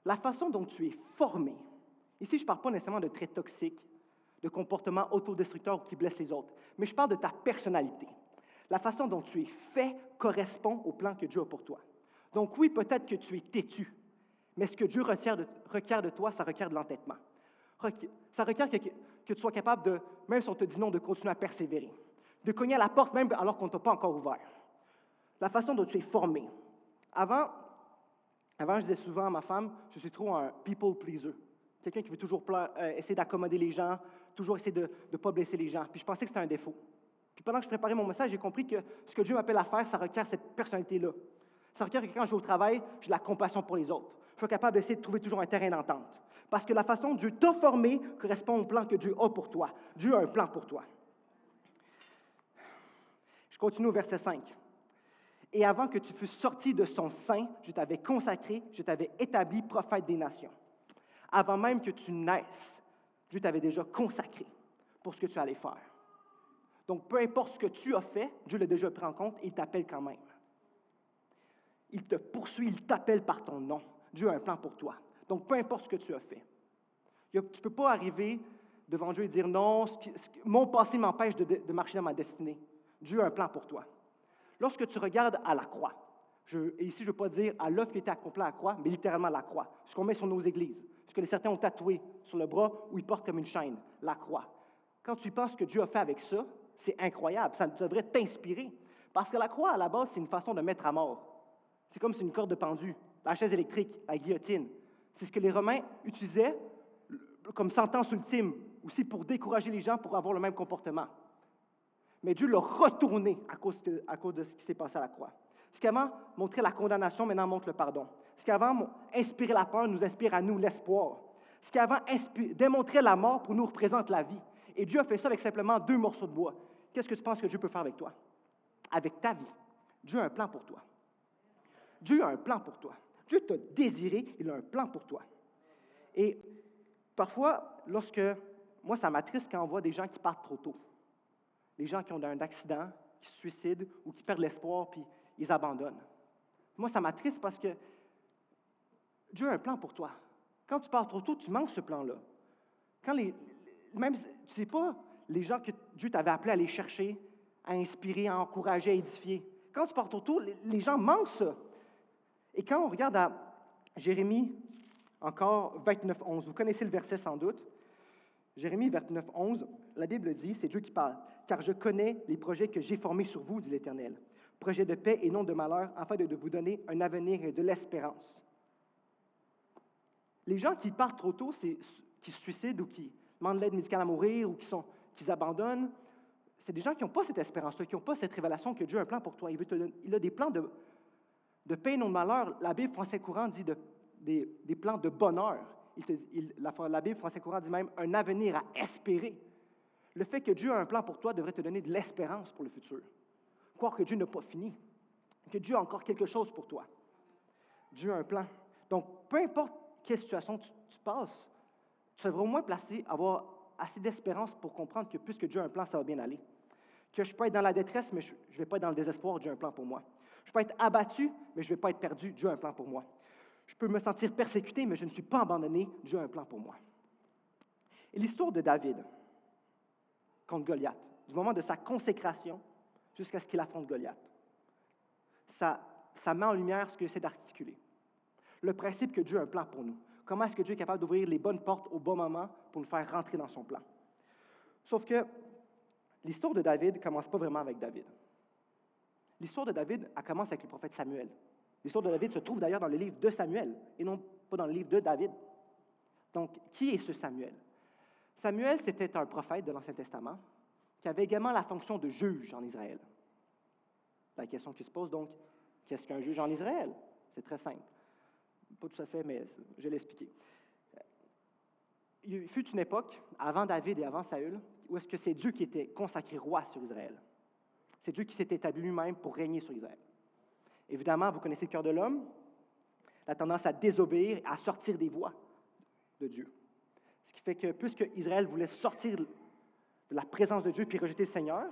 La façon dont tu es formé, ici je ne parle pas nécessairement de traits toxiques, de comportements autodestructeurs qui blessent les autres, mais je parle de ta personnalité. La façon dont tu es fait correspond au plan que Dieu a pour toi. Donc oui, peut-être que tu es têtu, mais ce que Dieu requiert de toi, ça requiert de l'entêtement. Ça requiert que tu sois capable de, même si on te dit non, de continuer à persévérer, de cogner à la porte même alors qu'on ne t'a pas encore ouvert. La façon dont tu es formé. Avant, je disais souvent à ma femme, je suis trop un people pleaser. Quelqu'un qui veut toujours essayer d'accommoder les gens, toujours essayer de ne pas blesser les gens. Puis je pensais que c'était un défaut. Puis pendant que je préparais mon message, j'ai compris que ce que Dieu m'appelle à faire, ça requiert cette personnalité-là. Ça requiert que quand je vais au travail, j'ai de la compassion pour les autres. Je suis capable d'essayer de trouver toujours un terrain d'entente. Parce que la façon dont Dieu t'a formé correspond au plan que Dieu a pour toi. Dieu a un plan pour toi. Je continue au verset 5. Et avant que tu fusses sorti de son sein, je t'avais consacré, je t'avais établi prophète des nations. Avant même que tu naisses, Dieu t'avait déjà consacré pour ce que tu allais faire. Donc, peu importe ce que tu as fait, Dieu l'a déjà pris en compte et il t'appelle quand même. Il te poursuit, il t'appelle par ton nom. Dieu a un plan pour toi. Donc, peu importe ce que tu as fait. Tu ne peux pas arriver devant Dieu et dire non, mon passé m'empêche de marcher dans ma destinée. Dieu a un plan pour toi. Lorsque tu regardes à la croix, et ici je ne veux pas dire à l'œuvre qui a été accomplie à la croix, mais littéralement à la croix, ce qu'on met sur nos églises, ce que certains ont tatoué sur le bras ou ils portent comme une chaîne, la croix. Quand tu penses ce que Dieu a fait avec ça, c'est incroyable, ça devrait t'inspirer. Parce que la croix, à la base, c'est une façon de mettre à mort. C'est comme c'est une corde de pendu, la chaise électrique, la guillotine. C'est ce que les Romains utilisaient comme sentence ultime, aussi pour décourager les gens pour avoir le même comportement. Mais Dieu l'a retourné à cause de ce qui s'est passé à la croix. Ce qui avant montrait la condamnation, maintenant montre le pardon. Ce qui avant inspirait la peur, nous inspire à nous l'espoir. Ce qui avant démontrait la mort, pour nous représente la vie. Et Dieu a fait ça avec simplement 2 morceaux de bois. Qu'est-ce que tu penses que Dieu peut faire avec toi? Avec ta vie. Dieu a un plan pour toi. Dieu a un plan pour toi. Dieu t'a désiré, il a un plan pour toi. Et parfois, moi, ça m'attriste quand on voit des gens qui partent trop tôt. Les gens qui ont un accident, qui se suicident ou qui perdent l'espoir puis ils abandonnent. Moi, ça m'attriste parce que Dieu a un plan pour toi. Quand tu pars trop tôt, tu manques ce plan-là. Même, tu ne sais pas, les gens que Dieu t'avait appelés à aller chercher, à inspirer, à encourager, à édifier. Quand tu pars trop tôt, les gens manquent ça. Et quand on regarde à Jérémie, encore 29:11, vous connaissez le verset sans doute. Jérémie 29:11, la Bible dit, c'est Dieu qui parle, « Car je connais les projets que j'ai formés sur vous, dit l'Éternel, projets de paix et non de malheur, afin de vous donner un avenir et de l'espérance. » Les gens qui partent trop tôt, qui se suicident ou qui demandent l'aide médicale à mourir ou qui abandonnent, c'est des gens qui n'ont pas cette espérance-là, qui n'ont pas cette révélation que Dieu a un plan pour toi. Il a des plans de paix et non de malheur. La Bible français courant dit des plans de bonheur. La Bible français courant dit même un avenir à espérer. Le fait que Dieu a un plan pour toi devrait te donner de l'espérance pour le futur. Croire que Dieu n'a pas fini, que Dieu a encore quelque chose pour toi. Dieu a un plan. Donc, peu importe quelle situation tu passes, tu devrais au moins avoir assez d'espérance pour comprendre que puisque Dieu a un plan, ça va bien aller. Que je peux être dans la détresse, mais je ne vais pas être dans le désespoir, Dieu a un plan pour moi. Je peux être abattu, mais je ne vais pas être perdu, Dieu a un plan pour moi. Je peux me sentir persécuté, mais je ne suis pas abandonné, Dieu a un plan pour moi. Et l'histoire de David contre Goliath, du moment de sa consécration jusqu'à ce qu'il affronte Goliath, ça met en lumière ce que j'essaie d'articuler. Le principe que Dieu a un plan pour nous. Comment est-ce que Dieu est capable d'ouvrir les bonnes portes au bon moment pour nous faire rentrer dans son plan? Sauf que l'histoire de David ne commence pas vraiment avec David. L'histoire de David, elle commence avec le prophète Samuel. L'histoire de David se trouve d'ailleurs dans le livre de Samuel et non pas dans le livre de David. Donc, qui est ce Samuel? Samuel, c'était un prophète de l'Ancien Testament qui avait également la fonction de juge en Israël. La question qui se pose donc, qu'est-ce qu'un juge en Israël? C'est très simple. Pas tout à fait, mais je vais l'expliquer. Il fut une époque, avant David et avant Saül, où est-ce que c'est Dieu qui était consacré roi sur Israël. C'est Dieu qui s'est établi lui-même pour régner sur Israël. Évidemment, vous connaissez le cœur de l'homme, la tendance à désobéir, à sortir des voies de Dieu. Ce qui fait que puisque Israël voulait sortir de la présence de Dieu puis rejeter le Seigneur,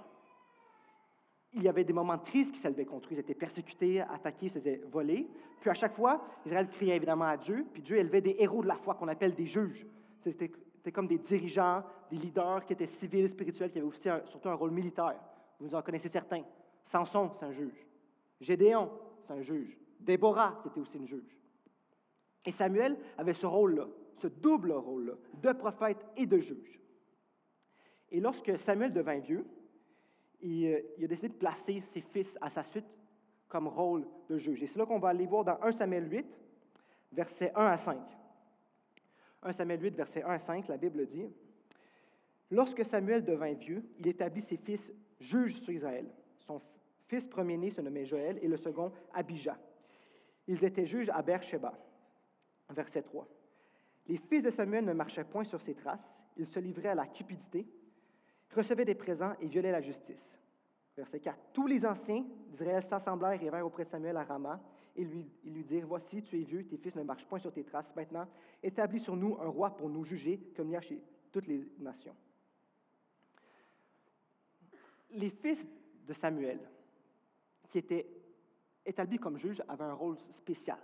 il y avait des moments de crise qui s'élevaient contre eux. Ils étaient persécutés, attaqués, se faisaient voler. Puis à chaque fois, Israël criait évidemment à Dieu, puis Dieu élevait des héros de la foi qu'on appelle des juges. C'était comme des dirigeants, des leaders qui étaient civils, spirituels, qui avaient aussi surtout un rôle militaire. Vous en connaissez certains. Samson, c'est un juge. Gédéon, c'est un juge. Déborah, c'était aussi une juge. Et Samuel avait ce rôle-là, ce double rôle-là, de prophète et de juge. Et lorsque Samuel devint vieux, il a décidé de placer ses fils à sa suite comme rôle de juge. Et c'est là qu'on va aller voir dans 1 Samuel 8, versets 1 à 5. 1 Samuel 8, versets 1 à 5, la Bible dit, « Lorsque Samuel devint vieux, il établit ses fils juges sur Israël. Son fils premier-né se nommait Joël et le second Abijah. Ils étaient juges à Beersheba. » Verset 3. « Les fils de Samuel ne marchaient point sur ses traces. Ils se livraient à la cupidité, recevaient des présents et violaient la justice. » Verset 4. « Tous les anciens d'Israël s'assemblèrent et vinrent auprès de Samuel à Rama et ils lui dirent, « Voici, tu es vieux, tes fils ne marchent point sur tes traces. Maintenant, établis sur nous un roi pour nous juger, comme il y a chez toutes les nations. » Les fils de Samuel, qui étaient établis comme juges, avaient un rôle spécial.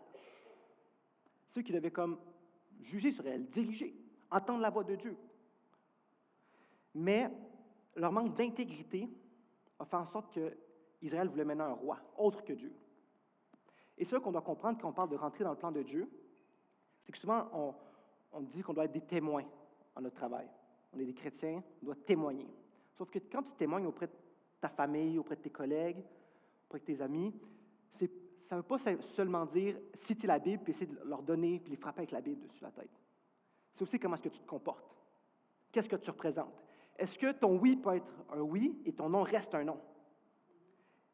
Ceux qui devaient comme juger sur elle, diriger, entendre la voix de Dieu. Mais leur manque d'intégrité a fait en sorte qu'Israël voulait maintenant un roi, autre que Dieu. Et ce qu'on doit comprendre quand on parle de rentrer dans le plan de Dieu, c'est que souvent on dit qu'on doit être des témoins en notre travail. On est des chrétiens, on doit témoigner. Sauf que quand tu témoignes auprès de ta famille, auprès de tes collègues, auprès de tes amis, ça ne veut pas seulement dire citer la Bible puis essayer de leur donner puis les frapper avec la Bible dessus la tête. C'est aussi comment est-ce que tu te comportes. Qu'est-ce que tu représentes? Est-ce que ton oui peut être un oui et ton non reste un non?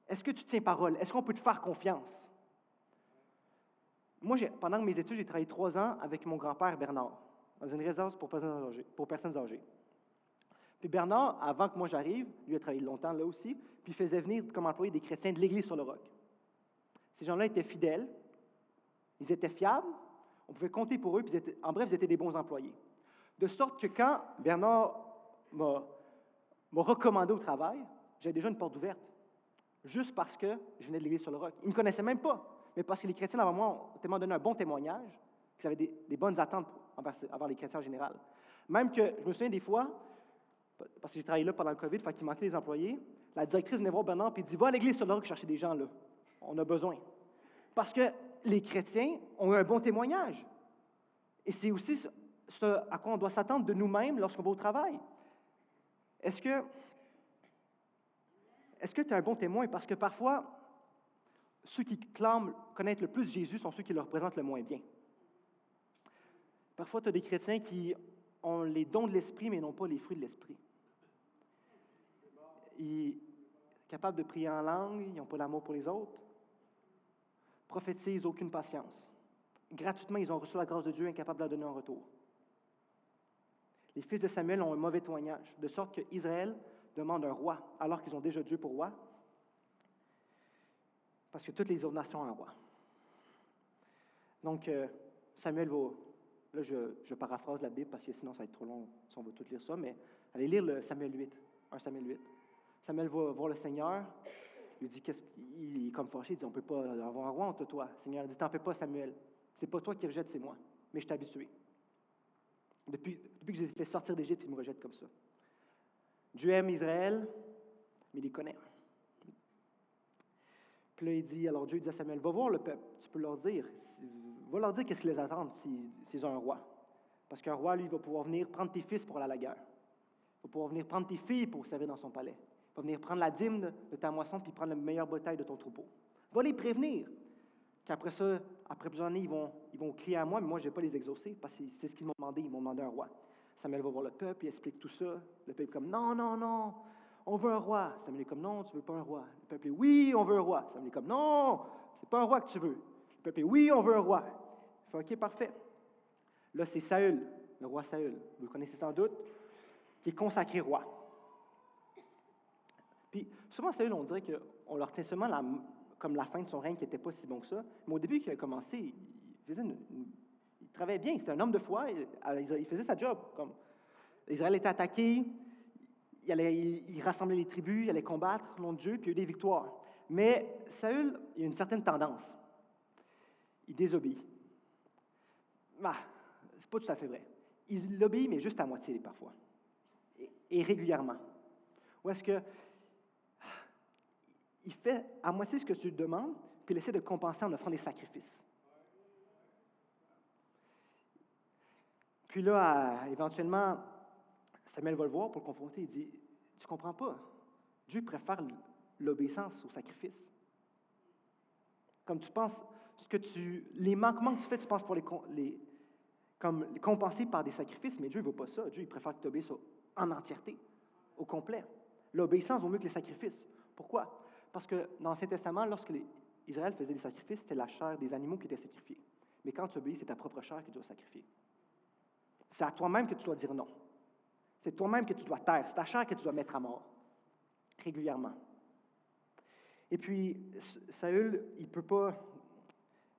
Est-ce que tu tiens parole? Est-ce qu'on peut te faire confiance? Moi, pendant mes études, j'ai travaillé 3 ans avec mon grand-père Bernard, dans une résidence pour personnes âgées. Puis Bernard, avant que moi j'arrive, lui a travaillé longtemps là aussi, puis il faisait venir comme employé des chrétiens de l'Église sur le Roc. Ces gens-là étaient fidèles, ils étaient fiables, on pouvait compter pour eux, puis en bref, ils étaient des bons employés. De sorte que quand Bernard m'a recommandé au travail, j'avais déjà une porte ouverte, juste parce que je venais de l'Église sur le Roc. Ils ne me connaissaient même pas, mais parce que les chrétiens avant moi ont tellement donné un bon témoignage, qu'ils avaient des bonnes attentes envers les chrétiens en général. Même que, je me souviens des fois, parce que j'ai travaillé là pendant le COVID, fait qu'il manquait des employés, la directrice venait voir Bernard et dit « Va à l'Église sur le Roc chercher des gens là. On a besoin. » Parce que les chrétiens ont eu un bon témoignage. Et c'est aussi ce à quoi on doit s'attendre de nous-mêmes lorsqu'on va au travail. Est-ce que tu es un bon témoin? Parce que parfois, ceux qui clament connaître le plus Jésus sont ceux qui le représentent le moins bien. Parfois, tu as des chrétiens qui ont les dons de l'esprit, mais n'ont pas les fruits de l'esprit. Ils sont capables de prier en langue, ils n'ont pas l'amour pour les autres, prophétisent aucune patience. Gratuitement, ils ont reçu la grâce de Dieu, incapables de la donner en retour. Les fils de Samuel ont un mauvais témoignage, de sorte qu'Israël demande un roi, alors qu'ils ont déjà Dieu pour roi, parce que toutes les autres nations ont un roi. Donc, Samuel va... Là, je paraphrase la Bible, parce que sinon, ça va être trop long si on veut tout lire ça, mais allez lire le Samuel 8, 1 Samuel 8. Samuel va voir le Seigneur, il dit, il est comme fâché, il dit, on ne peut pas avoir un roi entre toi. Le Seigneur dit, t'en fais pas, Samuel. C'est pas toi qui rejettes, c'est moi, mais je t'ai habitué. Depuis que je les ai fait sortir d'Égypte, ils me rejettent comme ça. Dieu aime Israël, mais il les connaît. Puis là, il dit, alors Dieu dit à Samuel, va voir le peuple, tu peux leur dire, va leur dire qu'est-ce qu'ils les attendent s'ils ont un roi. Parce qu'un roi, lui, va pouvoir venir prendre tes fils pour aller à la guerre. Il va pouvoir venir prendre tes filles pour servir dans son palais. Il va venir prendre la dîme de ta moisson puis prendre le meilleur bétail de ton troupeau. Va les prévenir qu'après ça, après plusieurs années, ils vont crier à moi, mais moi, je ne vais pas les exaucer parce que c'est ce qu'ils m'ont demandé. Ils m'ont demandé un roi. Samuel va voir le peuple, il explique tout ça. Le peuple est comme, non, non, non, on veut un roi. Samuel est comme, non, tu ne veux pas un roi. Le peuple est, oui, on veut un roi. Samuel est comme, non, c'est pas un roi que tu veux. Le peuple est, oui, on veut un roi. Il fait, OK, parfait. Là, c'est Saül, le roi Saül, vous le connaissez sans doute, qui est consacré roi. Puis, souvent, Saül, on dirait qu'on leur tient seulement comme la fin de son règne qui n'était pas si bon que ça. Mais au début, qu'il a commencé, il travaillait bien, c'était un homme de foi, il faisait sa job. Comme Israël était attaqué, il rassemblait les tribus, il allait combattre le nom de Dieu, puis il y a eu des victoires. Mais Saül, il a une certaine tendance. Il désobéit. C'est pas tout à fait vrai. Il obéit, mais juste à moitié parfois. Et régulièrement. Ou est-ce que il fait à moitié ce que tu lui demandes, puis il essaie de compenser en offrant des sacrifices. Puis là, éventuellement, Samuel va le voir pour le confronter. Il dit, tu comprends pas. Dieu préfère l'obéissance au sacrifice. Comme tu penses, les manquements que tu fais, tu penses pour les compenser par des sacrifices, mais Dieu ne veut pas ça. Dieu, il préfère que tu obéisses en entièreté, au complet. L'obéissance vaut mieux que les sacrifices. Pourquoi? Parce que dans l'Ancien Testament, lorsque Israël faisait des sacrifices, c'était la chair des animaux qui était sacrifiée. Mais quand tu obéis, c'est ta propre chair que tu dois sacrifier. C'est à toi-même que tu dois dire non. C'est toi-même que tu dois taire. C'est ta chair que tu dois mettre à mort, régulièrement. Et puis, Saül, il ne peut pas,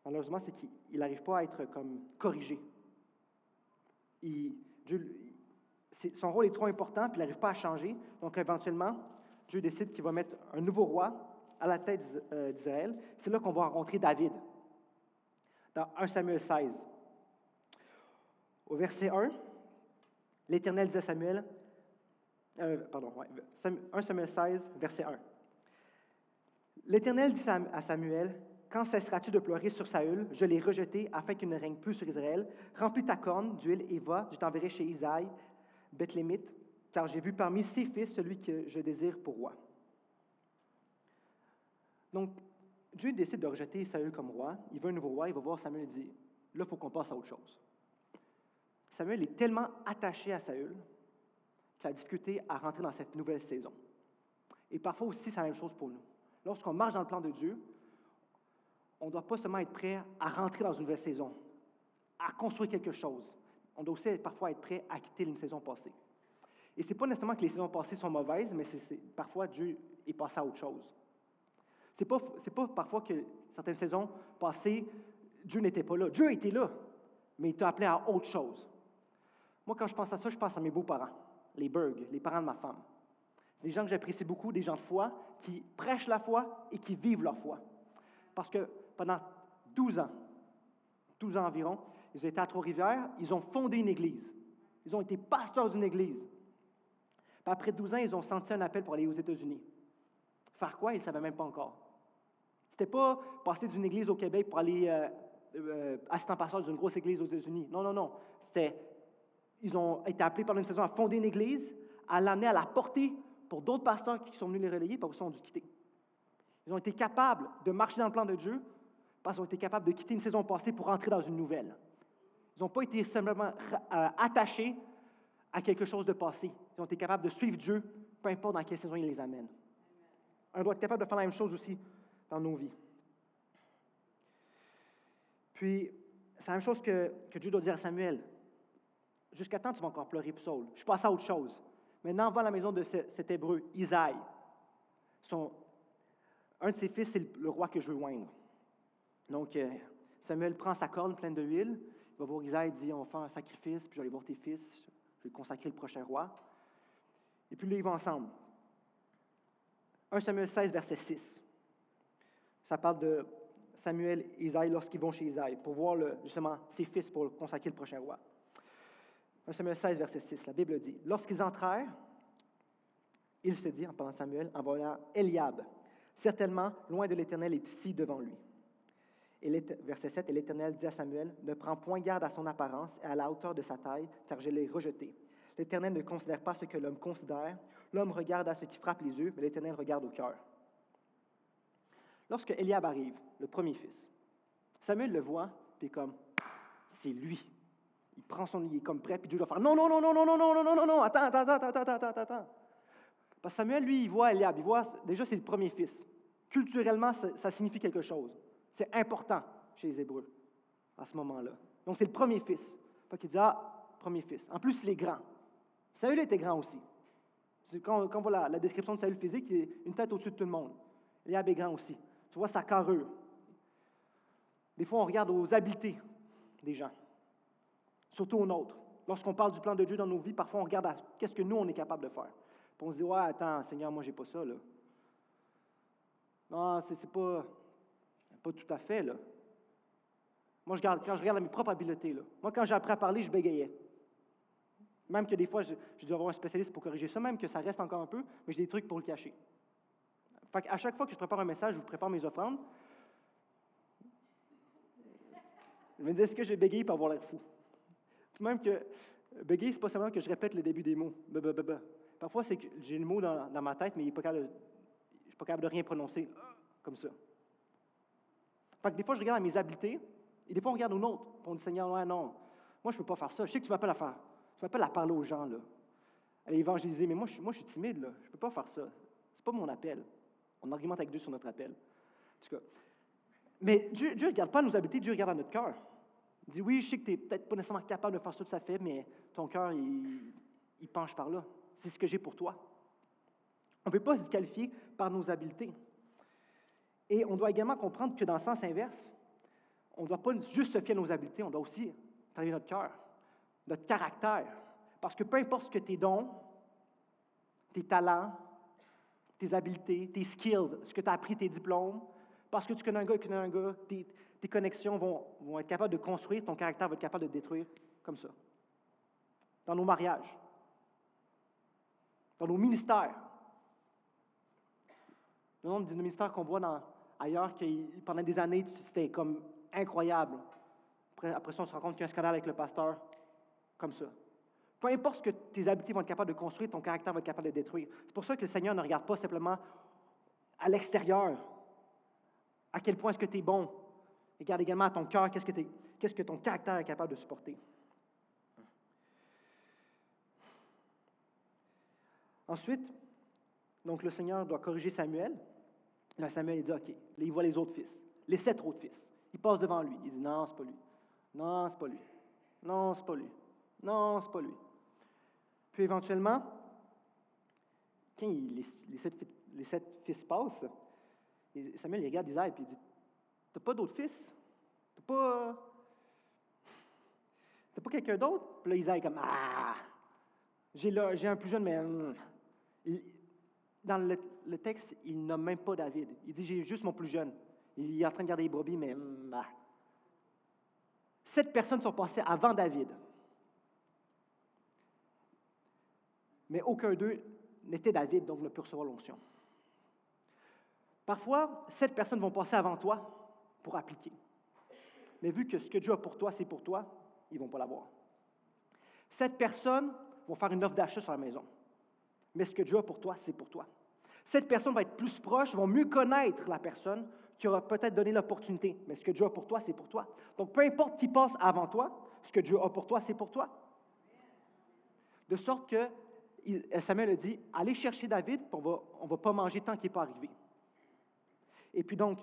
malheureusement, c'est qu'il n'arrive pas à être comme corrigé. Son rôle est trop important, puis il n'arrive pas à changer. Donc, éventuellement, Dieu décide qu'il va mettre un nouveau roi à la tête d'Israël. C'est là qu'on va rencontrer David, dans 1 Samuel 16. Au verset 1, l'Éternel dit à Samuel, 1 Samuel 16, verset 1. L'Éternel dit à Samuel, « Quand cesseras-tu de pleurer sur Saül? Je l'ai rejeté afin qu'il ne règne plus sur Israël. Remplis ta corne d'huile et va, je t'enverrai chez Isaïe, Bethlémite, car j'ai vu parmi ses fils celui que je désire pour roi. » Donc, Dieu décide de rejeter Saül comme roi. Il veut un nouveau roi. Il va voir Samuel et dit, « Là, il faut qu'on passe à autre chose. » Samuel est tellement attaché à Saül qu'il a difficulté à rentrer dans cette nouvelle saison. Et parfois aussi, c'est la même chose pour nous. Lorsqu'on marche dans le plan de Dieu, on ne doit pas seulement être prêt à rentrer dans une nouvelle saison, à construire quelque chose. On doit aussi parfois être prêt à quitter une saison passée. Et ce n'est pas nécessairement que les saisons passées sont mauvaises, mais parfois Dieu est passé à autre chose. Ce n'est pas parfois que certaines saisons passées, Dieu n'était pas là. Dieu était là, mais il t'a appelé à autre chose. Moi, quand je pense à ça, je pense à mes beaux-parents, les Berg, les parents de ma femme. Des gens que j'apprécie beaucoup, des gens de foi, qui prêchent la foi et qui vivent leur foi. Parce que pendant 12 ans environ, ils ont été à Trois-Rivières, ils ont fondé une église. Ils ont été pasteurs d'une église. Puis après 12 ans, ils ont senti un appel pour aller aux États-Unis. Faire quoi? Ils ne savaient même pas encore. C'était pas passer d'une église au Québec pour aller assistant pasteur d'une grosse église aux États-Unis. Non. Ils ont été appelés par une saison à fonder une église, à l'amener, à la porter pour d'autres pasteurs qui sont venus les relayer, puis ils ont dû quitter. Ils ont été capables de marcher dans le plan de Dieu parce qu'ils ont été capables de quitter une saison passée pour entrer dans une nouvelle. Ils n'ont pas été simplement attachés à quelque chose de passé. Ils ont été capables de suivre Dieu, peu importe dans quelle saison il les amène. On doit être capable de faire la même chose aussi dans nos vies. Puis, c'est la même chose que Dieu doit dire à Samuel. Jusqu'à temps, tu vas encore pleurer pour Saul. Je passe à autre chose. Maintenant, va à la maison de cet Hébreu, Isaïe. Un de ses fils, c'est le roi que je veux oindre. Donc, Samuel prend sa corne pleine de huile. Il va voir Isaïe et dit, on va faire un sacrifice, puis je vais aller voir tes fils. Je vais consacrer le prochain roi. Et puis là, ils vont ensemble. 1 Samuel 16, verset 6. Ça parle de Samuel et Isaïe lorsqu'ils vont chez Isaïe pour voir justement ses fils pour consacrer le prochain roi. 1 Samuel 16, verset 6, la Bible dit, « Lorsqu'ils entrèrent, il se dit, en parlant de Samuel, en voyant Eliab, certainement, loin de l'Éternel est ici devant lui. » Et verset 7, « Et l'Éternel dit à Samuel, ne prends point garde à son apparence et à la hauteur de sa taille, car je l'ai rejeté. L'Éternel ne considère pas ce que l'homme considère. L'homme regarde à ce qui frappe les yeux, mais l'Éternel regarde au cœur. » Lorsque Eliab arrive, le premier fils, Samuel le voit, puis comme, c'est lui. Il prend son lit, il est comme prêt, puis Dieu doit faire non, attends. Parce que Samuel, lui, il voit Eliab, déjà c'est le premier fils. Culturellement, ça signifie quelque chose. C'est important chez les Hébreux, à ce moment-là. Donc c'est le premier fils. Fait qu'il dit, premier fils. En plus, il est grand. Saül était grand aussi. Quand on voit la description de Saül physique, il est une tête au-dessus de tout le monde. Eliab est grand aussi. Tu vois sa carrure. Des fois, on regarde aux habiletés des gens. surtout aux nôtres. Lorsqu'on parle du plan de Dieu dans nos vies, parfois on regarde à qu'est-ce que nous, on est capable de faire. Puis on se dit, ouais, attends, Seigneur, moi, j'ai pas ça, là. Non, c'est pas tout à fait, là. Moi, quand je regarde à mes propres habiletés, là. Moi, quand j'ai appris à parler, je bégayais. Même que des fois, je dois avoir un spécialiste pour corriger ça, même que ça reste encore un peu, mais j'ai des trucs pour le cacher. Fait qu'à chaque fois que je prépare un message, je vous prépare mes offrandes, je me dis, est-ce que je vais bégayer pour avoir l'air fou? Puis même que bégayer, c'est pas seulement que je répète le début des mots. Parfois, c'est que j'ai le mot dans ma tête, mais je ne suis pas capable de rien prononcer comme ça. Fait que des fois, je regarde à mes habiletés, et des fois, on regarde aux nôtres. Puis on dit, Seigneur, ouais, non, moi, je ne peux pas faire ça. Je sais que tu m'appelles à faire. Tu m'appelles à parler aux gens, là, à évangéliser, mais moi, je suis timide, là. Je ne peux pas faire ça. C'est pas mon appel. On argumente avec Dieu sur notre appel. En tout cas. Mais Dieu ne regarde pas nos habiletés, Dieu regarde à notre cœur. Il dit, oui, je sais que tu n'es peut-être pas nécessairement capable de faire ça tout à fait, mais ton cœur, il penche par là. C'est ce que j'ai pour toi. On ne peut pas se disqualifier par nos habiletés. Et on doit également comprendre que dans le sens inverse, on ne doit pas juste se fier à nos habiletés, on doit aussi travailler notre cœur, notre caractère. Parce que peu importe ce que tes dons, tes talents, tes habiletés, tes skills, ce que tu as appris, tes diplômes, parce que tu connais un gars, tes connexions vont être capables de construire, ton caractère va être capable de détruire comme ça. Dans nos mariages, dans nos ministères. Le nombre de ministères qu'on voit ailleurs, pendant des années, c'était comme incroyable. Après ça, on se rend compte qu'il y a un scandale avec le pasteur, comme ça. Peu importe ce que tes habiletés vont être capables de construire, ton caractère va être capable de détruire. C'est pour ça que le Seigneur ne regarde pas simplement à l'extérieur, à quel point est-ce que tu es bon. Il regarde également à ton cœur, qu'est-ce que ton caractère est capable de supporter. Ensuite, donc le Seigneur doit corriger Samuel. Là, Samuel, il dit, OK. Là, il voit les autres fils, les 7 autres fils. Il passe devant lui. Il dit, non, c'est pas lui. Non, c'est pas lui. Non, c'est pas lui. Non, c'est pas lui. Puis éventuellement, quand les 7 fils passent, Samuel il regarde Isaïe et il dit, t'as pas d'autres fils? T'as pas quelqu'un d'autre? Puis là, Isaïe est comme, j'ai un plus jeune, mais... Dans le texte, il nomme même pas David. Il dit, j'ai juste mon plus jeune. Il est en train de garder les brebis, mais... 7 personnes sont passées avant David. Mais aucun d'eux n'était David, donc ne peut recevoir l'onction. Parfois, 7 personnes vont passer avant toi pour appliquer. Mais vu que ce que Dieu a pour toi, c'est pour toi, ils ne vont pas l'avoir. 7 personnes vont faire une offre d'achat sur la maison. Mais ce que Dieu a pour toi, c'est pour toi. Cette personne va être plus proche, vont mieux connaître la personne qui aura peut-être donné l'opportunité. Mais ce que Dieu a pour toi, c'est pour toi. Donc, peu importe qui passe avant toi, ce que Dieu a pour toi, c'est pour toi. De sorte que Samuel a dit, allez chercher David, puis on ne va pas manger tant qu'il n'est pas arrivé. Et puis donc,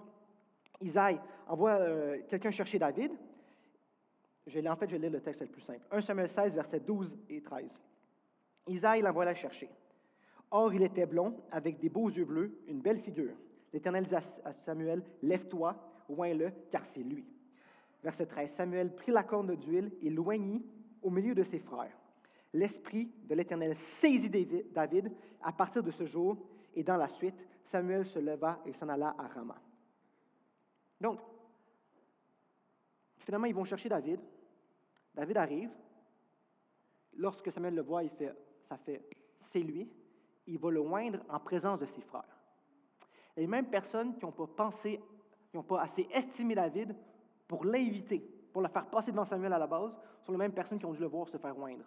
Isaïe envoie quelqu'un chercher David. Je vais lire le texte, c'est le plus simple. 1 Samuel 16, versets 12 et 13. Isaïe l'envoie la chercher. Or, il était blond, avec des beaux yeux bleus, une belle figure. L'Éternel dit à Samuel, « Lève-toi, oins-le, car c'est lui. » Verset 13. Samuel prit la corne d'huile et l'oignit au milieu de ses frères. L'Esprit de l'Éternel saisit David à partir de ce jour, et dans la suite, Samuel se leva et s'en alla à Rama. Donc, finalement, ils vont chercher David. David arrive. Lorsque Samuel le voit, c'est lui. Il va le oindre en présence de ses frères. Les mêmes personnes qui n'ont pas pensé, qui n'ont pas assez estimé David pour l'inviter, pour le faire passer devant Samuel à la base, sont les mêmes personnes qui ont dû le voir se faire oindre.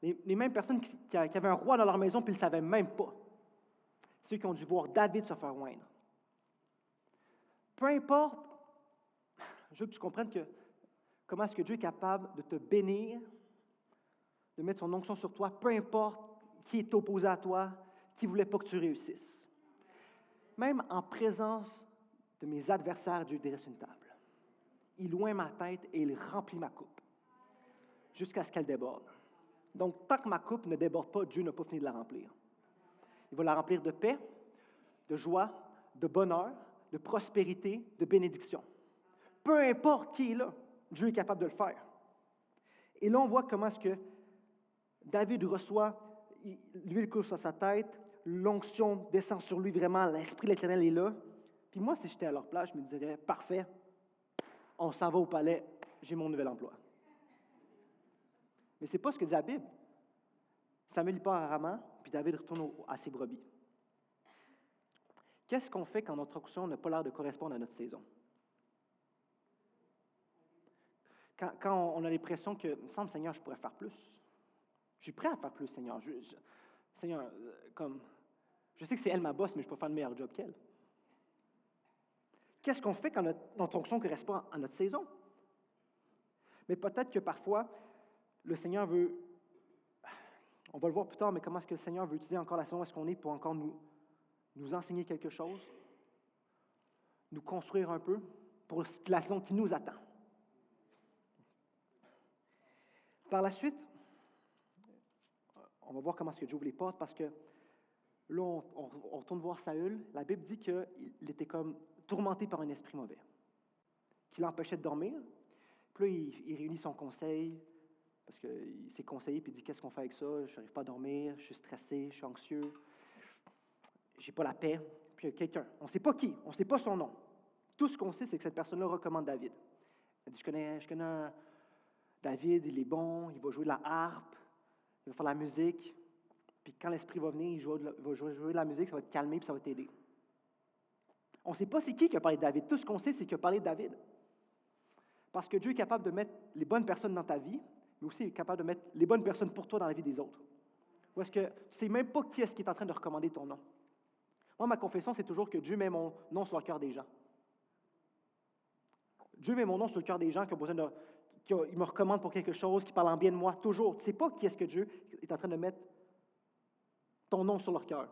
Les mêmes personnes qui avaient un roi dans leur maison puis ils ne le savaient même pas. Ceux qui ont dû voir David se faire oindre. Peu importe, je veux que tu comprennes comment est-ce que Dieu est capable de te bénir, de mettre son onction sur toi, peu importe qui est opposé à toi, qui ne voulait pas que tu réussisses. Même en présence de mes adversaires, Dieu dresse une table. Il oint ma tête et il remplit ma coupe, jusqu'à ce qu'elle déborde. Donc, tant que ma coupe ne déborde pas, Dieu n'a pas fini de la remplir. Il va la remplir de paix, de joie, de bonheur, de prospérité, de bénédiction. Peu importe qui est là, Dieu est capable de le faire. Et là, on voit comment est-ce que David reçoit, l'huile coule sur sa tête, l'onction descend sur lui vraiment, l'Esprit de l'Éternel est là. Puis moi, si j'étais à leur place, je me dirais, parfait, on s'en va au palais, j'ai mon nouvel emploi. Mais ce n'est pas ce que dit la Bible. Samuel y part à Rama, puis David retourne à ses brebis. Qu'est-ce qu'on fait quand notre onction n'a pas l'air de correspondre à notre saison? Quand on a l'impression que, il me semble, Seigneur, je pourrais faire plus. Je suis prêt à faire plus, Seigneur. Seigneur, je sais que c'est elle ma boss, mais je peux faire le meilleur job qu'elle. Qu'est-ce qu'on fait quand notre onction ne correspond à notre saison? Mais peut-être que parfois, le Seigneur veut, on va le voir plus tard, mais comment est-ce que le Seigneur veut utiliser encore la saison où est-ce qu'on est pour encore nous enseigner quelque chose, nous construire un peu pour la saison qui nous attend. Par la suite, on va voir comment est-ce que Dieu ouvre les portes, parce que là, on retourne voir Saül. La Bible dit qu'il était comme tourmenté par un esprit mauvais, qui l'empêchait de dormir. Puis là, il réunit son conseil, parce qu'il s'est conseillé, puis il dit, qu'est-ce qu'on fait avec ça? Je n'arrive pas à dormir, je suis stressé, je suis anxieux, je n'ai pas la paix. Puis il y a quelqu'un, on ne sait pas qui, on ne sait pas son nom. Tout ce qu'on sait, c'est que cette personne-là recommande David. Elle dit, je connais un David, il est bon, il va jouer de la harpe, il va faire de la musique, puis quand l'Esprit va venir, il va jouer de la musique, ça va te calmer, puis ça va t'aider. On ne sait pas c'est qui a parlé de David. Tout ce qu'on sait, c'est qu'il a parlé de David. Parce que Dieu est capable de mettre les bonnes personnes dans ta vie, mais aussi il est capable de mettre les bonnes personnes pour toi dans la vie des autres. Ou est-ce que tu ne sais même pas qui est-ce qui est en train de recommander ton nom? Moi, ma confession, c'est toujours que Dieu met mon nom sur le cœur des gens. Dieu met mon nom sur le cœur des gens qui ont besoin de... Il me recommande pour quelque chose, qui parle en bien de moi, toujours. Tu ne sais pas qui est-ce que Dieu est en train de mettre ton nom sur leur cœur.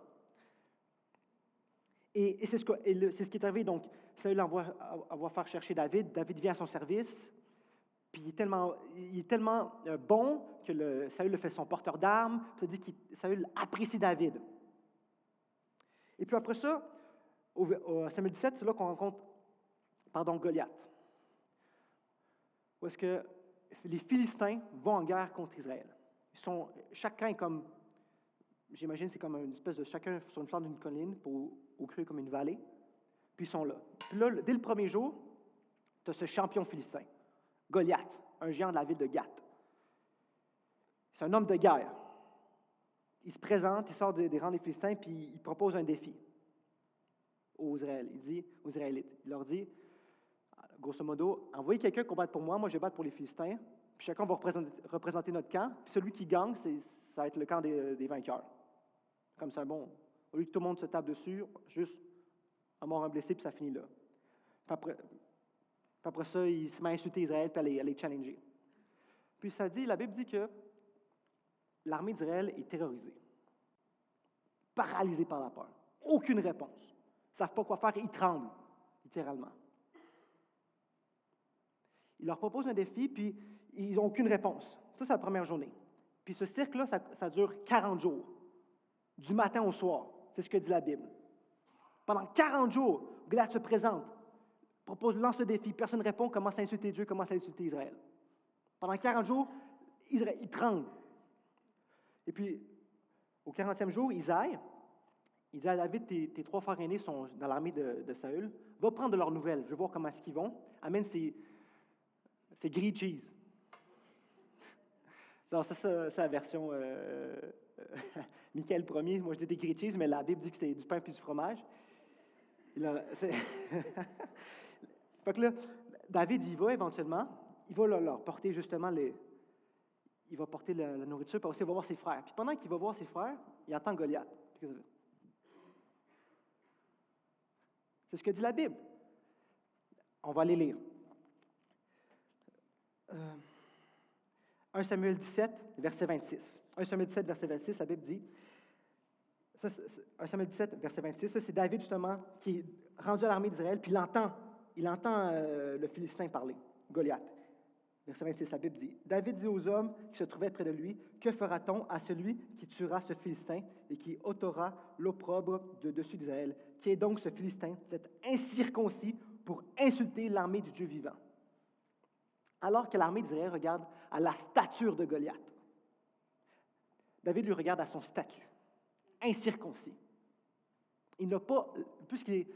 Et c'est ce qui est arrivé. Donc, Saül envoie faire chercher David. David vient à son service. Puis il est tellement bon que Saül le fait son porteur d'armes. Ça dit que Saül apprécie David. Et puis après ça, au Samuel 17, c'est là qu'on rencontre Goliath. Où est-ce que les Philistins vont en guerre contre Israël. Chacun est comme, j'imagine, c'est comme une espèce de chacun sur une flanc d'une colline, au creux comme une vallée. Puis ils sont là. Puis là, dès le premier jour, tu as ce champion philistin, Goliath, un géant de la ville de Gath. C'est un homme de guerre. Il se présente, il sort des rangs des Philistins, puis il propose un défi aux Israélites. Il dit aux Israélites, il leur dit, grosso modo, envoyez quelqu'un combattre pour moi, moi je vais battre pour les Philistins, puis chacun va représenter notre camp, puis celui qui gagne, ça va être le camp des vainqueurs. Comme ça, bon, au lieu que tout le monde se tape dessus, juste un mort, un blessé, puis ça finit là. Puis après ça, il se met à insulter Israël, puis à les challenger. Puis la Bible dit que l'armée d'Israël est terrorisée, paralysée par la peur. Aucune réponse. Ils ne savent pas quoi faire, ils tremblent, littéralement. Il leur propose un défi, puis ils n'ont aucune réponse. Ça, c'est la première journée. Puis ce cercle-là, ça dure 40 jours, du matin au soir. C'est ce que dit la Bible. Pendant 40 jours, Goliath se présente, lance le défi, personne ne répond, commence à insulter Dieu, commence à insulter Israël. Pendant 40 jours, Israël, il tremble. Et puis, au 40e jour, Isaïe, il dit à David, tes trois frères aînés sont dans l'armée de Saül, va prendre de leurs nouvelles, je veux voir comment est-ce qu'ils vont. Amène ces grilled cheese. Alors ça, c'est la version Michael Ier. Moi, je dis des grilled cheese, mais la Bible dit que c'est du pain puis du fromage. Fait que là, David y va éventuellement. Il va leur porter justement il va porter la nourriture, puis aussi il va voir ses frères. Puis pendant qu'il va voir ses frères, il attend Goliath. C'est ce que dit la Bible. On va aller lire. 1 Samuel 17, verset 26. 1 Samuel 17, verset 26, la Bible dit, 1 Samuel 17, verset 26, ça c'est David justement qui est rendu à l'armée d'Israël, puis il entend le Philistin parler, Goliath. Verset 26, la Bible dit, David dit aux hommes qui se trouvaient près de lui, que fera-t-on à celui qui tuera ce Philistin et qui ôtera l'opprobre de dessus d'Israël? Qui est donc ce Philistin, cet incirconcis, pour insulter l'armée du Dieu vivant? Alors que l'armée d'Israël regarde à la stature de Goliath, David lui regarde à son statut, incirconcis. Il n'a pas, puisqu'il est,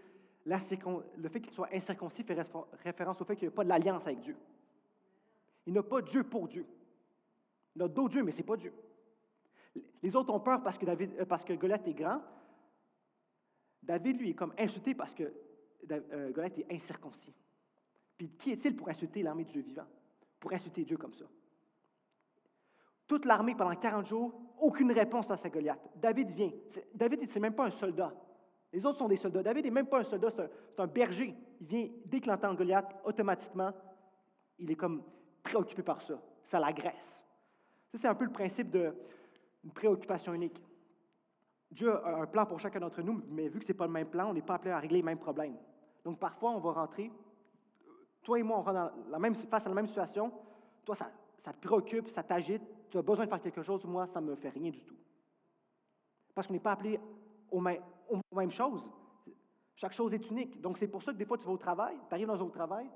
le fait qu'il soit incirconcis fait référence au fait qu'il n'a pas de l'alliance avec Dieu. Il n'a pas Dieu pour Dieu. Il a d'autres dieux, mais ce n'est pas Dieu. Les autres ont peur parce que Goliath est grand. David, lui, est comme insulté parce que Goliath est incirconcis. Puis qui est-il pour insulter l'armée du Dieu vivant? Pour insulter Dieu comme ça? Toute l'armée, pendant 40 jours, aucune réponse à sa Goliath. David vient. David, ce n'est même pas un soldat. Les autres sont des soldats. David n'est même pas un soldat, c'est un berger. Il vient, dès qu'il entend Goliath, automatiquement, il est comme préoccupé par ça. Ça l'agresse. Ça, c'est un peu le principe d'une préoccupation unique. Dieu a un plan pour chacun d'entre nous, mais vu que ce n'est pas le même plan, on n'est pas appelé à régler les mêmes problèmes. Donc, parfois, on va rentrer, toi et moi, on rentre face à la même situation. Toi, ça te préoccupe, ça t'agite, tu as besoin de faire quelque chose. Moi, ça ne me fait rien du tout. Parce qu'on n'est pas appelé aux mêmes choses. Chaque chose est unique. Donc, c'est pour ça que des fois, tu vas au travail, tu arrives dans un travail,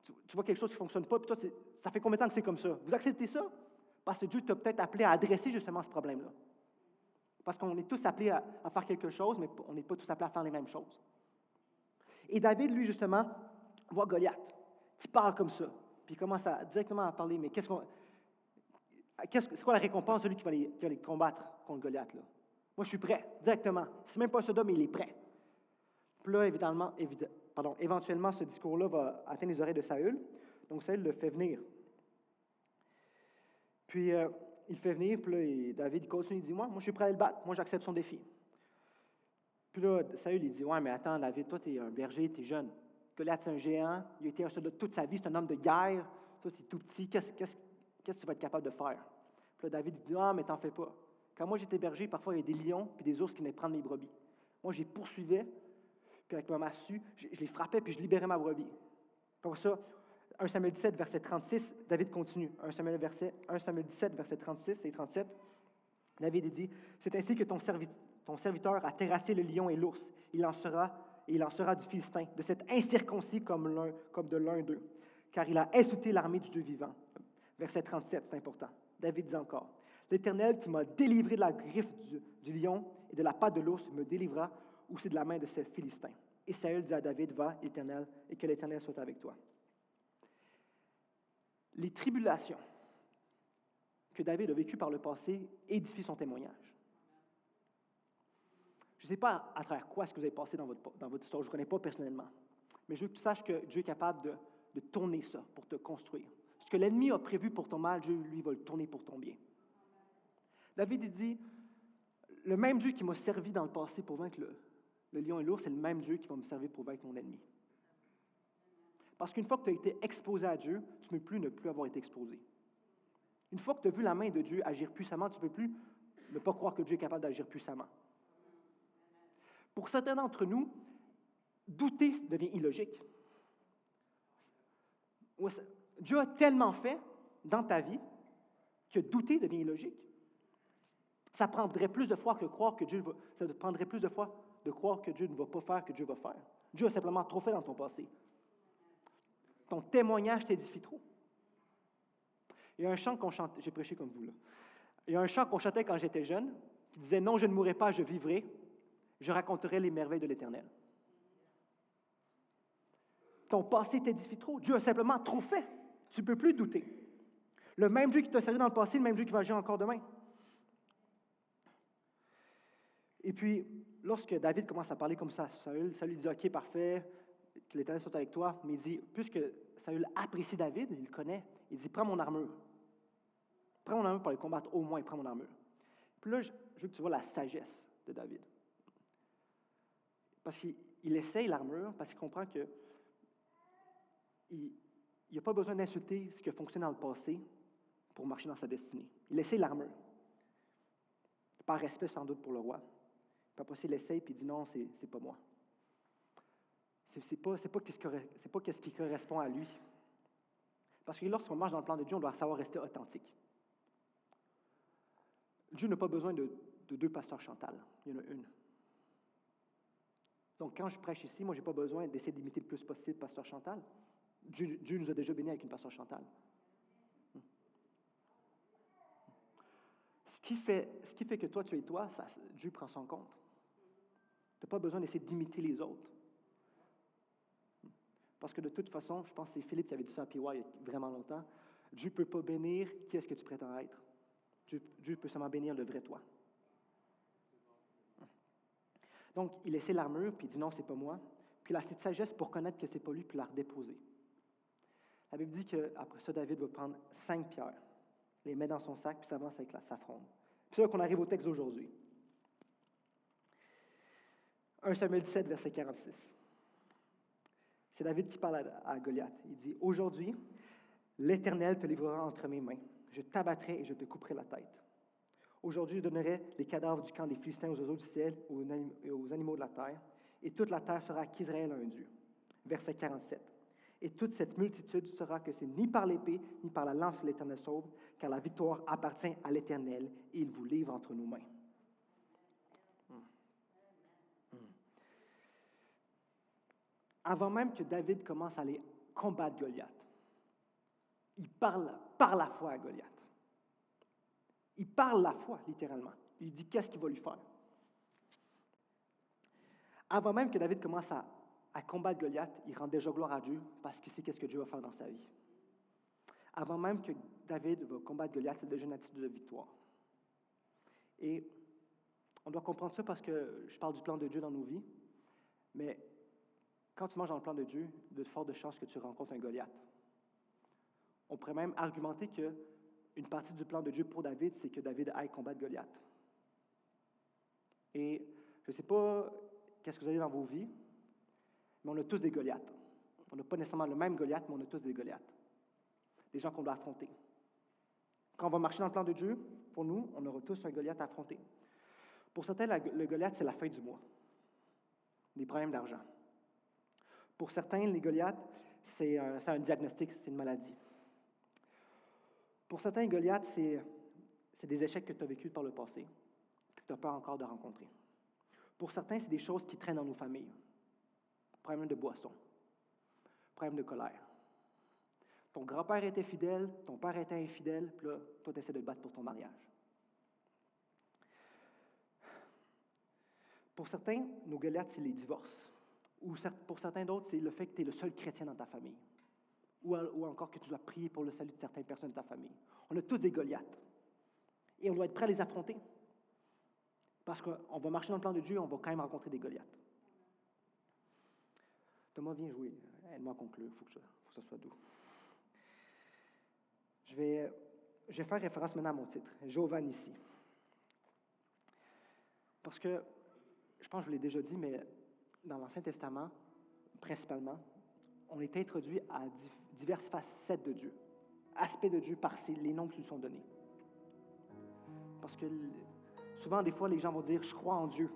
tu vois quelque chose qui ne fonctionne pas, puis toi, ça fait combien de temps que c'est comme ça? Vous acceptez ça? Parce que Dieu t'a peut-être appelé à adresser justement ce problème-là. Parce qu'on est tous appelés à faire quelque chose, mais on n'est pas tous appelés à faire les mêmes choses. Et David, lui, justement, voit Goliath, qui parle comme ça, puis il commence directement à parler, mais c'est quoi la récompense de celui qui va les combattre contre Goliath, là? Moi, je suis prêt, directement. C'est même pas un soldat, mais il est prêt. Puis là, éventuellement, ce discours-là va atteindre les oreilles de Saül. Donc, Saül le fait venir. Puis, il le fait venir, puis là, David continue, il dit, moi, je suis prêt à le battre. Moi, j'accepte son défi. Puis là, Saül, il dit, ouais, mais attends, David, toi, tu es un berger, tu es jeune. Goliath, c'est un géant. Il a été un soldat toute sa vie, c'est un homme de guerre. Toi, tu es tout petit. Qu'est-ce que tu vas être capable de faire? Puis là, David, il dit, ah, mais t'en fais pas. Quand moi, j'étais berger, parfois, il y avait des lions puis des ours qui venaient prendre mes brebis. Moi, je les poursuivais, puis avec ma massue, je les frappais, puis je libérais ma brebis. Pour ça, 1 Samuel 17, verset 36, David continue. 1 Samuel 17, verset 36 et 37, David dit, « C'est ainsi que ton serviteur a terrassé le lion et l'ours. Il en sera du Philistin, de cet incirconcis comme de l'un d'eux, car il a insulté l'armée du Dieu vivant. » Verset 37, c'est important. David dit encore, « L'Éternel qui m'a délivré de la griffe du lion et de la patte de l'ours me délivrera aussi de la main de ces Philistins. » Et Saül dit à David, « Va, Éternel, et que l'Éternel soit avec toi. » Les tribulations que David a vécues par le passé édifient son témoignage. Je ne sais pas à travers quoi est-ce que vous avez passé dans votre histoire, je ne connais pas personnellement, mais je veux que tu saches que Dieu est capable de tourner ça pour te construire. Ce que l'ennemi a prévu pour ton mal, Dieu, lui, va le tourner pour ton bien. David il dit, le même Dieu qui m'a servi dans le passé pour vaincre le lion et l'ours, c'est le même Dieu qui va me servir pour vaincre mon ennemi. Parce qu'une fois que tu as été exposé à Dieu, tu ne peux plus ne plus avoir été exposé. Une fois que tu as vu la main de Dieu agir puissamment, tu ne peux plus ne pas croire que Dieu est capable d'agir puissamment. Pour certains d'entre nous, douter devient illogique. Dieu a tellement fait dans ta vie que douter devient illogique. Ça prendrait plus de foi que croire que Dieu va. Ça prendrait plus de foi de croire que Dieu ne va pas faire que Dieu va faire. Dieu a simplement trop fait dans ton passé. Ton témoignage t'édifie trop. Il y a un chant qu'on chante, j'ai prêché comme vous là. Il y a un chant qu'on chantait quand j'étais jeune, qui disait « Non, je ne mourrai pas, je vivrai, je raconterai les merveilles de l'Éternel. » Ton passé t'édifie trop. Dieu a simplement trop fait. Tu ne peux plus douter. Le même Dieu qui t'a servi dans le passé, le même Dieu qui va agir encore demain. Et puis, lorsque David commence à parler comme ça à Saül lui dit « Ok, parfait, que l'Éternel soit avec toi. » Mais il dit, puisque Saül apprécie David, il le connaît, il dit « Prends mon armure. Prends mon armure pour les combattre, au moins, prends mon armure. » Puis là, je veux que tu vois la sagesse de David. Parce qu'il essaye l'armure, parce qu'il comprend que il n'a pas besoin d'insulter ce qui a fonctionné dans le passé pour marcher dans sa destinée. Il essaye l'armure. Par respect, sans doute, pour le roi. Puis après, il essaye, puis il dit non, c'est pas moi. C'est pas ce qui correspond à lui. Parce que lorsqu'on marche dans le plan de Dieu, on doit savoir rester authentique. Dieu n'a pas besoin de deux pasteurs Chantal. Il y en a une. Donc, quand je prêche ici, moi, je n'ai pas besoin d'essayer d'imiter le plus possible pasteur Chantal. Dieu nous a déjà bénis avec une pasteur Chantal. Ce qui fait que toi, tu es toi, Dieu prend son compte. Tu n'as pas besoin d'essayer d'imiter les autres. Parce que de toute façon, je pense que c'est Philippe qui avait dit ça à PY il y a vraiment longtemps, Dieu ne peut pas bénir qui est-ce que tu prétends être. Dieu peut seulement bénir le vrai toi. Donc, il essaie l'armure, puis il dit non, c'est pas moi. Puis il a assez de sagesse pour connaître que c'est pas lui, puis la redéposer. La Bible dit qu'après ça, David va prendre 5 pierres, les met dans son sac, puis s'avance avec sa fronde. Puis c'est là qu'on arrive au texte d'aujourd'hui. 1 Samuel 17, verset 46. C'est David qui parle à Goliath. Il dit, « Aujourd'hui, l'Éternel te livrera entre mes mains. Je t'abattrai et je te couperai la tête. Aujourd'hui, je donnerai les cadavres du camp des Philistins aux oiseaux du ciel et aux animaux de la terre, et toute la terre sera qu'Israël a un Dieu. » Verset 47. « Et toute cette multitude saura que c'est ni par l'épée, ni par la lance que l'Éternel sauve, car la victoire appartient à l'Éternel, et il vous livre entre nos mains. » Avant même que David commence à aller combattre Goliath, il parle par la foi à Goliath. Il parle la foi, littéralement. Il dit qu'est-ce qu'il va lui faire. Avant même que David commence à combattre Goliath, il rend déjà gloire à Dieu parce qu'il sait qu'est-ce que Dieu va faire dans sa vie. Avant même que David va combattre Goliath, c'est déjà une attitude de victoire. Et on doit comprendre ça parce que je parle du plan de Dieu dans nos vies, mais quand tu manges dans le plan de Dieu, il y a de fortes chances que tu rencontres un Goliath. On pourrait même argumenter qu'une partie du plan de Dieu pour David, c'est que David aille combattre Goliath. Et je ne sais pas qu'est-ce que vous avez dans vos vies, mais on a tous des Goliaths. On n'a pas nécessairement le même Goliath, mais on a tous des Goliaths. Des gens qu'on doit affronter. Quand on va marcher dans le plan de Dieu, pour nous, on aura tous un Goliath à affronter. Pour certains, le Goliath, c'est la fin du mois. Des problèmes d'argent. Pour certains, les Goliaths, c'est un diagnostic, c'est une maladie. Pour certains, Goliath, c'est des échecs que tu as vécus par le passé, que tu as peur encore de rencontrer. Pour certains, c'est des choses qui traînent dans nos familles. Problème de boisson, problème de colère. Ton grand-père était fidèle, ton père était infidèle, puis là, toi, tu essaies de te battre pour ton mariage. Pour certains, nos Goliaths, c'est les divorces. Ou pour certains d'autres, c'est le fait que tu es le seul chrétien dans ta famille. Ou encore que tu dois prier pour le salut de certaines personnes de ta famille. On a tous des Goliaths. Et on doit être prêt à les affronter. Parce qu'on va marcher dans le plan de Dieu, on va quand même rencontrer des Goliaths. Thomas, viens jouer. Aide-moi à conclure. Il faut que ça soit doux. Je vais faire référence maintenant à mon titre, Jovan ici. Parce que, je pense que je vous l'ai déjà dit, mais dans l'Ancien Testament, principalement, on est introduit à diverses facettes de Dieu, aspects de Dieu par les noms qui nous sont donnés. Parce que souvent, des fois, les gens vont dire « Je crois en Dieu ».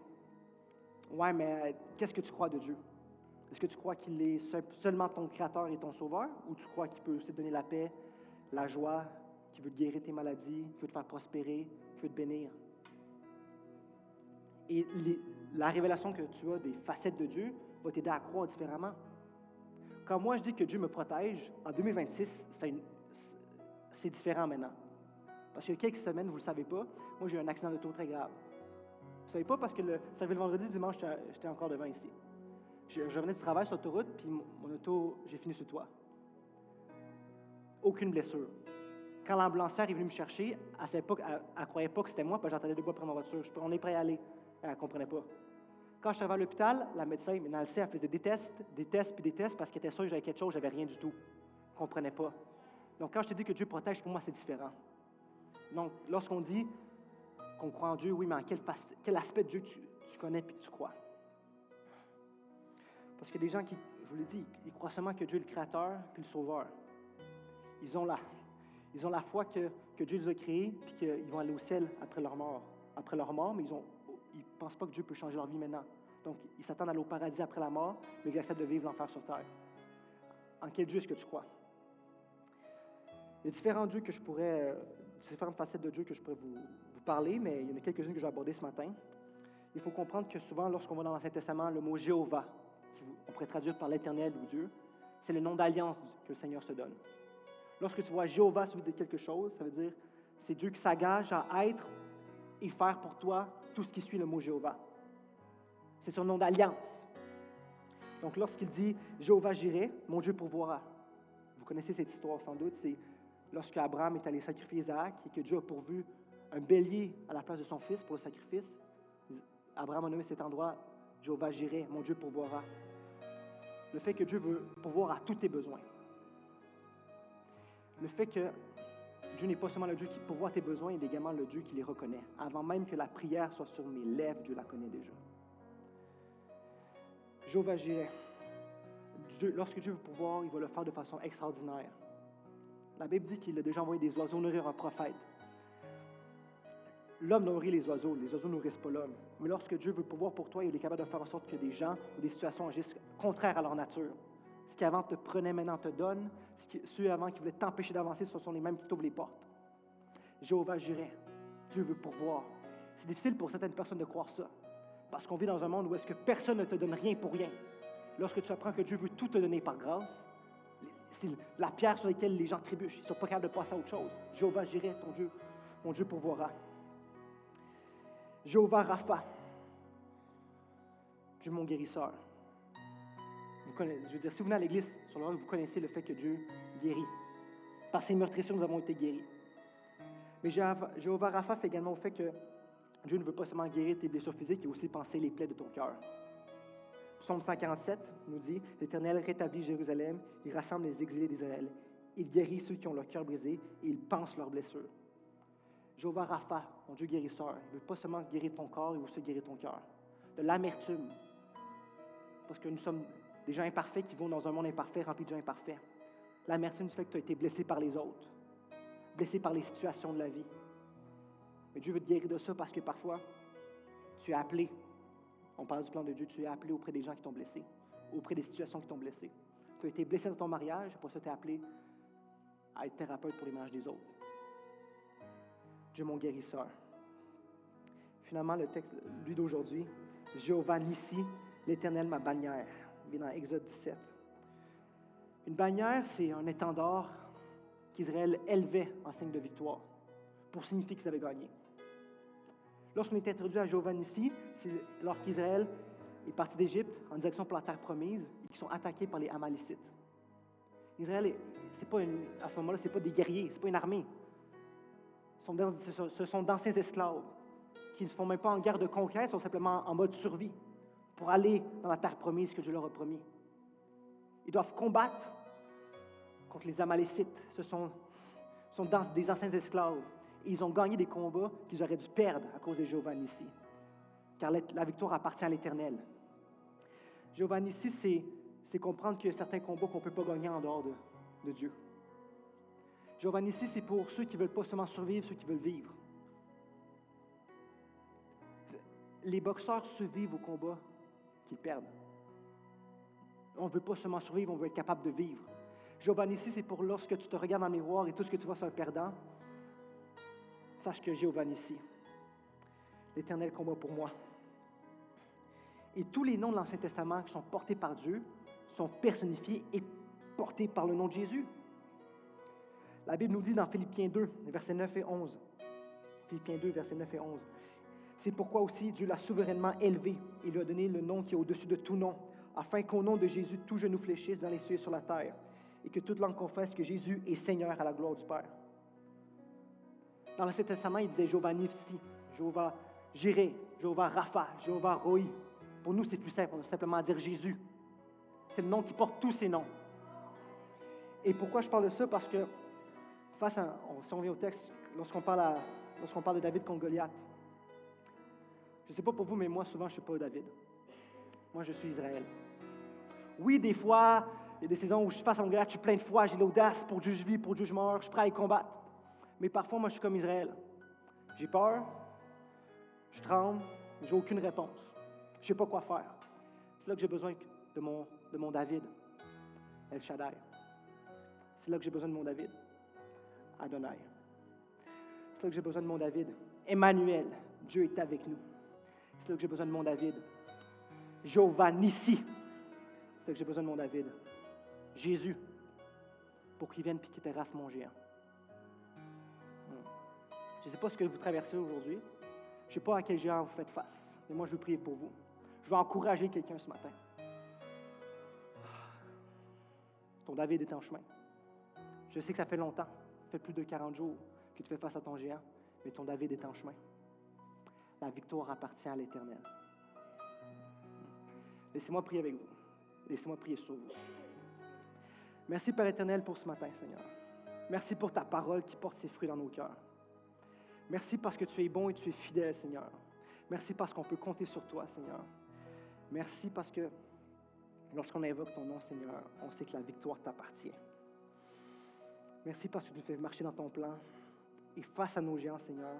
Ouais, mais qu'est-ce que tu crois de Dieu? Est-ce que tu crois qu'il est seulement ton Créateur et ton Sauveur, ou tu crois qu'il peut aussi te donner la paix, la joie, qu'il veut te guérir tes maladies, qu'il veut te faire prospérer, qu'il veut te bénir? Et la révélation que tu as des facettes de Dieu va t'aider à croire différemment. Quand moi je dis que Dieu me protège, en 2026, c'est différent maintenant. Parce qu'il y a quelques semaines, vous ne le savez pas, moi j'ai eu un accident d'auto très grave. Vous ne savez pas parce que ça fait le vendredi, dimanche, j'étais encore devant ici. Je revenais du travail sur l'autoroute, puis mon auto, j'ai fini sur le toit. Aucune blessure. Quand l'ambulancière est venue me chercher, elle ne croyait pas que c'était moi, parce que j'entendais debout après ma voiture. On est prêt à aller. Elle ne comprenait pas. Quand je suis arrivé à l'hôpital, la médecin, maintenant elle sait, elle faisait des tests, parce qu'elle était sûre que j'avais quelque chose, j'avais rien du tout. Elle ne comprenait pas. Donc, quand je te dis que Dieu protège, pour moi, c'est différent. Donc, lorsqu'on dit qu'on croit en Dieu, oui, mais en quel aspect de Dieu tu connais et que tu crois? Parce qu'il y a des gens qui, je vous l'ai dit, ils croient seulement que Dieu est le Créateur puis le Sauveur. Ils ont la foi que Dieu les a créés puis qu'ils vont aller au ciel après leur mort. Après leur mort, mais ils ne pensent pas que Dieu peut changer leur vie maintenant. Donc, ils s'attendent à aller au paradis après la mort, mais ils acceptent de vivre l'enfer sur terre. En quel Dieu est-ce que tu crois? Il y a différents dieux différentes facettes de Dieu que je pourrais vous parler, mais il y en a quelques-unes que je vais aborder ce matin. Il faut comprendre que souvent, lorsqu'on va dans l'Ancien Testament, le mot Jéhovah, on pourrait traduire par l'Éternel ou Dieu, C'est le nom d'alliance que le Seigneur se donne. Lorsque tu vois Jéhovah suivi de quelque chose, ça veut dire c'est Dieu qui s'engage à être et faire pour toi tout ce qui suit le mot Jéhovah. C'est son nom d'alliance. Donc lorsqu'il dit Jéhovah j'irai, mon Dieu pourvoira. Vous connaissez cette histoire sans doute, c'est lorsque Abraham est allé sacrifier Isaac et que Dieu a pourvu un bélier à la place de son fils pour le sacrifice. Abraham a nommé cet endroit Jéhovah j'irai, mon Dieu pourvoira. Le fait que Dieu veut pourvoir à tous tes besoins. Le fait que Dieu n'est pas seulement le Dieu qui pourvoit tes besoins, il est également le Dieu qui les reconnaît. Avant même que la prière soit sur mes lèvres, Dieu la connaît déjà. Jéhovah j'irai. Lorsque Dieu veut pourvoir, il va le faire de façon extraordinaire. La Bible dit qu'il a déjà envoyé des oiseaux nourrir un prophète. L'homme nourrit les oiseaux nourrissent pas l'homme. Mais lorsque Dieu veut pourvoir pour toi, il est capable de faire en sorte que des gens ou des situations agissent contraires à leur nature. Ce qui avant te prenait, maintenant te donne. Ceux avant qui voulaient t'empêcher d'avancer, ce sont les mêmes qui t'ouvrent les portes. Jéhovah j'irai. Dieu veut pourvoir. C'est difficile pour certaines personnes de croire ça. Parce qu'on vit dans un monde où est-ce que personne ne te donne rien pour rien. Lorsque tu apprends que Dieu veut tout te donner par grâce, c'est la pierre sur laquelle les gens trébuchent. Ils ne sont pas capables de passer à autre chose. Jéhovah j'irai, mon Dieu pourvoira. Jéhovah Rapha, Dieu mon guérisseur. Je veux dire, si vous venez à l'église, sur le monde, vous connaissez le fait que Dieu guérit. Par ses meurtrissures, nous avons été guéris. Mais Jéhovah Rapha fait également au fait que Dieu ne veut pas seulement guérir tes blessures physiques, il veut aussi penser les plaies de ton cœur. Psaume 147 nous dit « L'Éternel rétablit Jérusalem, il rassemble les exilés d'Israël. Il guérit ceux qui ont leur cœur brisé et il pense leurs blessures. » Jéhovah Rapha, mon Dieu guérisseur, il ne veut pas seulement guérir ton corps, il veut aussi guérir ton cœur. De l'amertume, parce que nous sommes des gens imparfaits qui vont dans un monde imparfait, rempli de gens imparfaits. L'amertume du fait que tu as été blessé par les autres, blessé par les situations de la vie. Mais Dieu veut te guérir de ça parce que parfois, tu es appelé. On parle du plan de Dieu, tu es appelé auprès des gens qui t'ont blessé, auprès des situations qui t'ont blessé. Tu as été blessé dans ton mariage, pour ça tu es appelé à être thérapeute pour les mariages des autres. Dieu mon guérisseur. Finalement, le texte, lui d'aujourd'hui, Jéhovah Nissi, l'Éternel ma bannière, vient dans Exode 17. Une bannière, c'est un étendard qu'Israël élevait en signe de victoire, pour signifier qu'ils avaient gagné. Lorsqu'on est introduit à Jéhovah Nissi, c'est lorsqu'Israël est parti d'Égypte en direction pour la terre promise et qu'ils sont attaqués par les Amalicites. Israël, à ce moment-là, ce n'est pas des guerriers, ce n'est pas une armée. Ce sont d'anciens esclaves qui ne se font même pas en guerre de conquête, sont simplement en mode survie pour aller dans la terre promise que Dieu leur a promis. Ils doivent combattre contre les Amalicites. Ce sont des anciens esclaves. Et ils ont gagné des combats qu'ils auraient dû perdre à cause de Jéhovah Nissi. Car la victoire appartient à l'Éternel. Jéhovah Nissi, c'est comprendre qu'il y a certains combats qu'on ne peut pas gagner en dehors de Dieu. Jéhovah Nissi, c'est pour ceux qui ne veulent pas seulement survivre, ceux qui veulent vivre. Les boxeurs survivent au combat qu'ils perdent. On ne veut pas seulement survivre, on veut être capable de vivre. Jéhovah Nissi, c'est pour lorsque tu te regardes dans le miroir et tout ce que tu vois, c'est un perdant. Sache que Jéhovah Nissi, l'Éternel combat pour moi. Et tous les noms de l'Ancien Testament qui sont portés par Dieu sont personnifiés et portés par le nom de Jésus. La Bible nous dit dans Philippiens 2, versets 9 et 11. Philippiens 2, versets 9 et 11. C'est pourquoi aussi Dieu l'a souverainement élevé et lui a donné le nom qui est au-dessus de tout nom, afin qu'au nom de Jésus, tout genou fléchisse dans les cieux et sur la terre, et que toute langue confesse que Jésus est Seigneur à la gloire du Père. Dans l'Ancien Testament, il disait Jéhovah Nissi, Jéhovah Jireh, Jéhovah Rapha, Jéhovah Roi. Pour nous, c'est plus simple, on va simplement dire Jésus. C'est le nom qui porte tous ces noms. Et pourquoi je parle de ça? Parce que, si on vient au texte, lorsqu'on parle de David contre Goliath, je ne sais pas pour vous, mais moi, souvent, je ne suis pas David. Moi, je suis Israël. Oui, des fois, il y a des saisons où je suis face à Goliath, je suis plein de foi, j'ai l'audace, pour Dieu je vis, pour Dieu je meurs, je suis prêt à les combattre. Mais parfois, moi, je suis comme Israël. J'ai peur, je tremble, je n'ai aucune réponse. Je ne sais pas quoi faire. C'est là que j'ai besoin de mon David, El Shaddai. C'est là que j'ai besoin de mon David, Adonai. C'est là que j'ai besoin de mon David, Emmanuel, Dieu est avec nous. C'est là que j'ai besoin de mon David, Jéhovah Nissi. C'est là que j'ai besoin de mon David, Jésus pour qu'il vienne et qu'il terrasse mon géant. Je ne sais pas ce que vous traversez aujourd'hui. Je ne sais pas à quel géant vous faites face. Mais moi, je veux prier pour vous. Je veux encourager quelqu'un ce matin. Ton David est en chemin. Je sais que ça fait longtemps. Ça fait plus de 40 jours que tu fais face à ton géant. Mais ton David est en chemin. La victoire appartient à l'Éternel. Laissez-moi prier avec vous. Laissez-moi prier sur vous. Merci, Père éternel, pour ce matin, Seigneur. Merci pour ta parole qui porte ses fruits dans nos cœurs. Merci parce que tu es bon et tu es fidèle, Seigneur. Merci parce qu'on peut compter sur toi, Seigneur. Merci parce que lorsqu'on invoque ton nom, Seigneur, on sait que la victoire t'appartient. Merci parce que tu nous fais marcher dans ton plan. Et face à nos géants, Seigneur,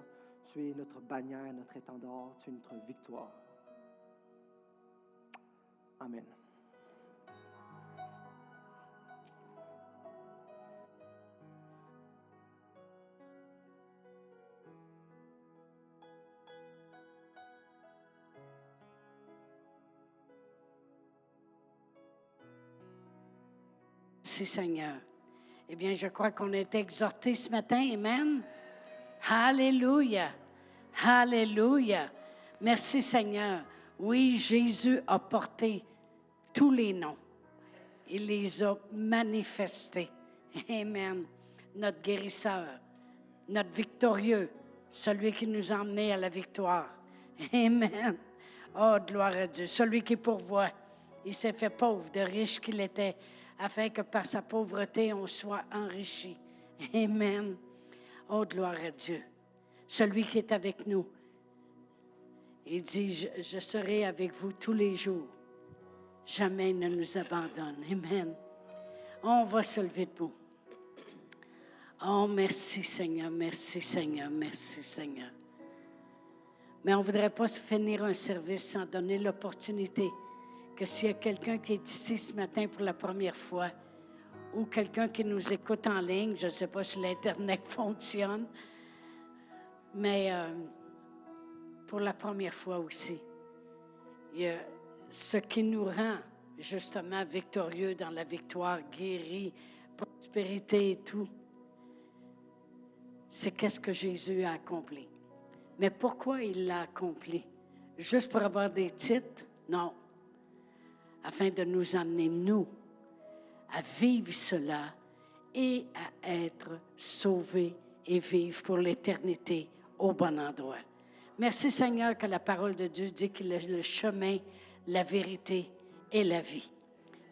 tu es notre bannière, notre étendard, tu es notre victoire. Amen.
Merci Seigneur. Eh bien, je crois qu'on a été exhortés ce matin. Amen. Alléluia. Alléluia. Merci Seigneur. Oui, Jésus a porté tous les noms. Il les a manifestés. Amen. Notre guérisseur, notre victorieux, celui qui nous a emmenés à la victoire. Amen. Oh, gloire à Dieu. Celui qui pourvoit. Il s'est fait pauvre, de riche qu'il était, afin que par sa pauvreté, on soit enrichi. Amen. Oh, gloire à Dieu. Celui qui est avec nous. Il dit, je serai avec vous tous les jours. Jamais il ne nous abandonne. Amen. On va se lever debout. Oh, merci Seigneur, merci Seigneur, merci Seigneur. Mais on ne voudrait pas se finir un service sans donner l'opportunité que s'il y a quelqu'un qui est ici ce matin pour la première fois ou quelqu'un qui nous écoute en ligne, je ne sais pas si l'Internet fonctionne, mais pour la première fois aussi, il y a ce qui nous rend justement victorieux dans la victoire, guéri, prospérité et tout, c'est qu'est-ce que Jésus a accompli. Mais pourquoi il l'a accompli? Juste pour avoir des titres? Non. Afin de nous amener, nous, à vivre cela et à être sauvés et vivre pour l'éternité au bon endroit. Merci Seigneur que la parole de Dieu dit qu'il est le chemin, la vérité et la vie.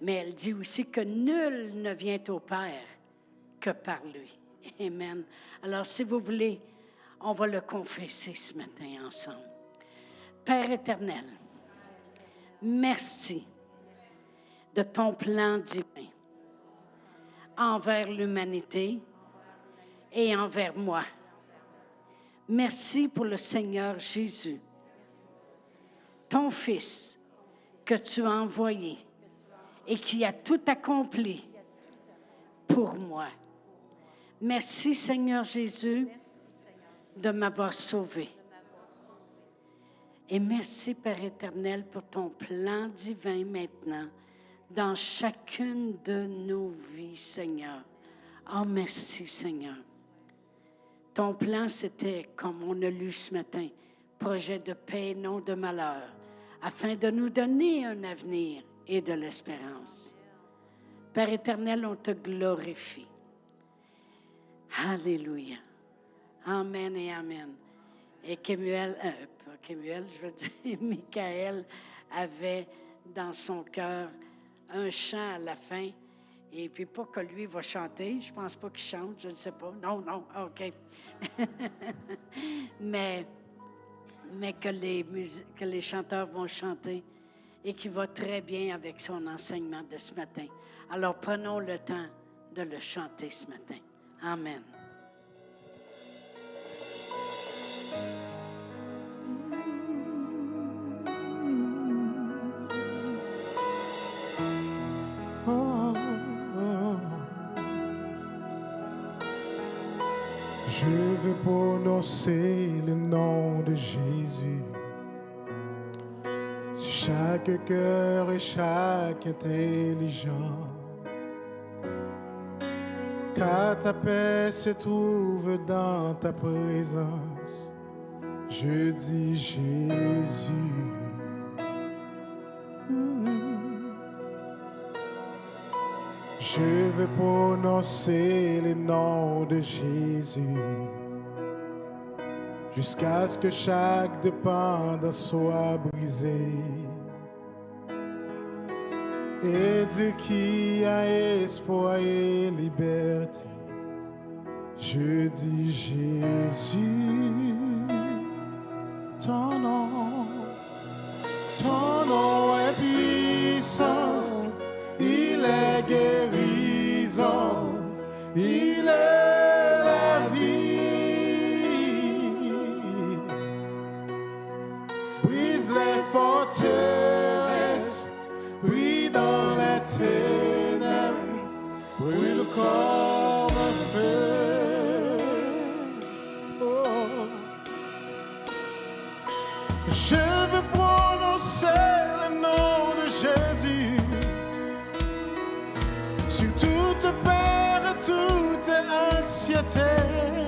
Mais elle dit aussi que nul ne vient au Père que par lui. Amen. Alors si vous voulez, on va le confesser ce matin ensemble. Père éternel, merci de ton plan divin envers l'humanité et envers moi. Merci pour le Seigneur Jésus, ton Fils que tu as envoyé et qui a tout accompli pour moi. Merci Seigneur Jésus de m'avoir sauvé. Et merci Père éternel pour ton plan divin maintenant dans chacune de nos vies, Seigneur. Oh, merci, Seigneur. Ton plan, c'était, comme on a lu ce matin, projet de paix, non de malheur, afin de nous donner un avenir et de l'espérance. Père éternel, on te glorifie. Alléluia. Amen et amen. Et Michael avait dans son cœur un chant à la fin, et puis pas que lui va chanter, je pense pas qu'il chante, je ne sais pas, non, OK. mais que les chanteurs vont chanter, et qui va très bien avec son enseignement de ce matin. Alors prenons le temps de le chanter ce matin. Amen.
Je veux prononcer le nom de Jésus sur chaque cœur et chaque intelligence.
car ta paix se trouve dans ta présence. Je dis Jésus. Je veux prononcer le nom de Jésus jusqu'à ce que chaque dépendance soit brisée. Et dire qu'il y a espoir et liberté. Je dis Jésus, ton nom est puissance, il est guérison, il est la vie. Brise les forteresses, brille dans les ténèbres, brûle comme un feu. Oh. Je veux prononcer le nom de Jésus sur toute peur et toute anxiété.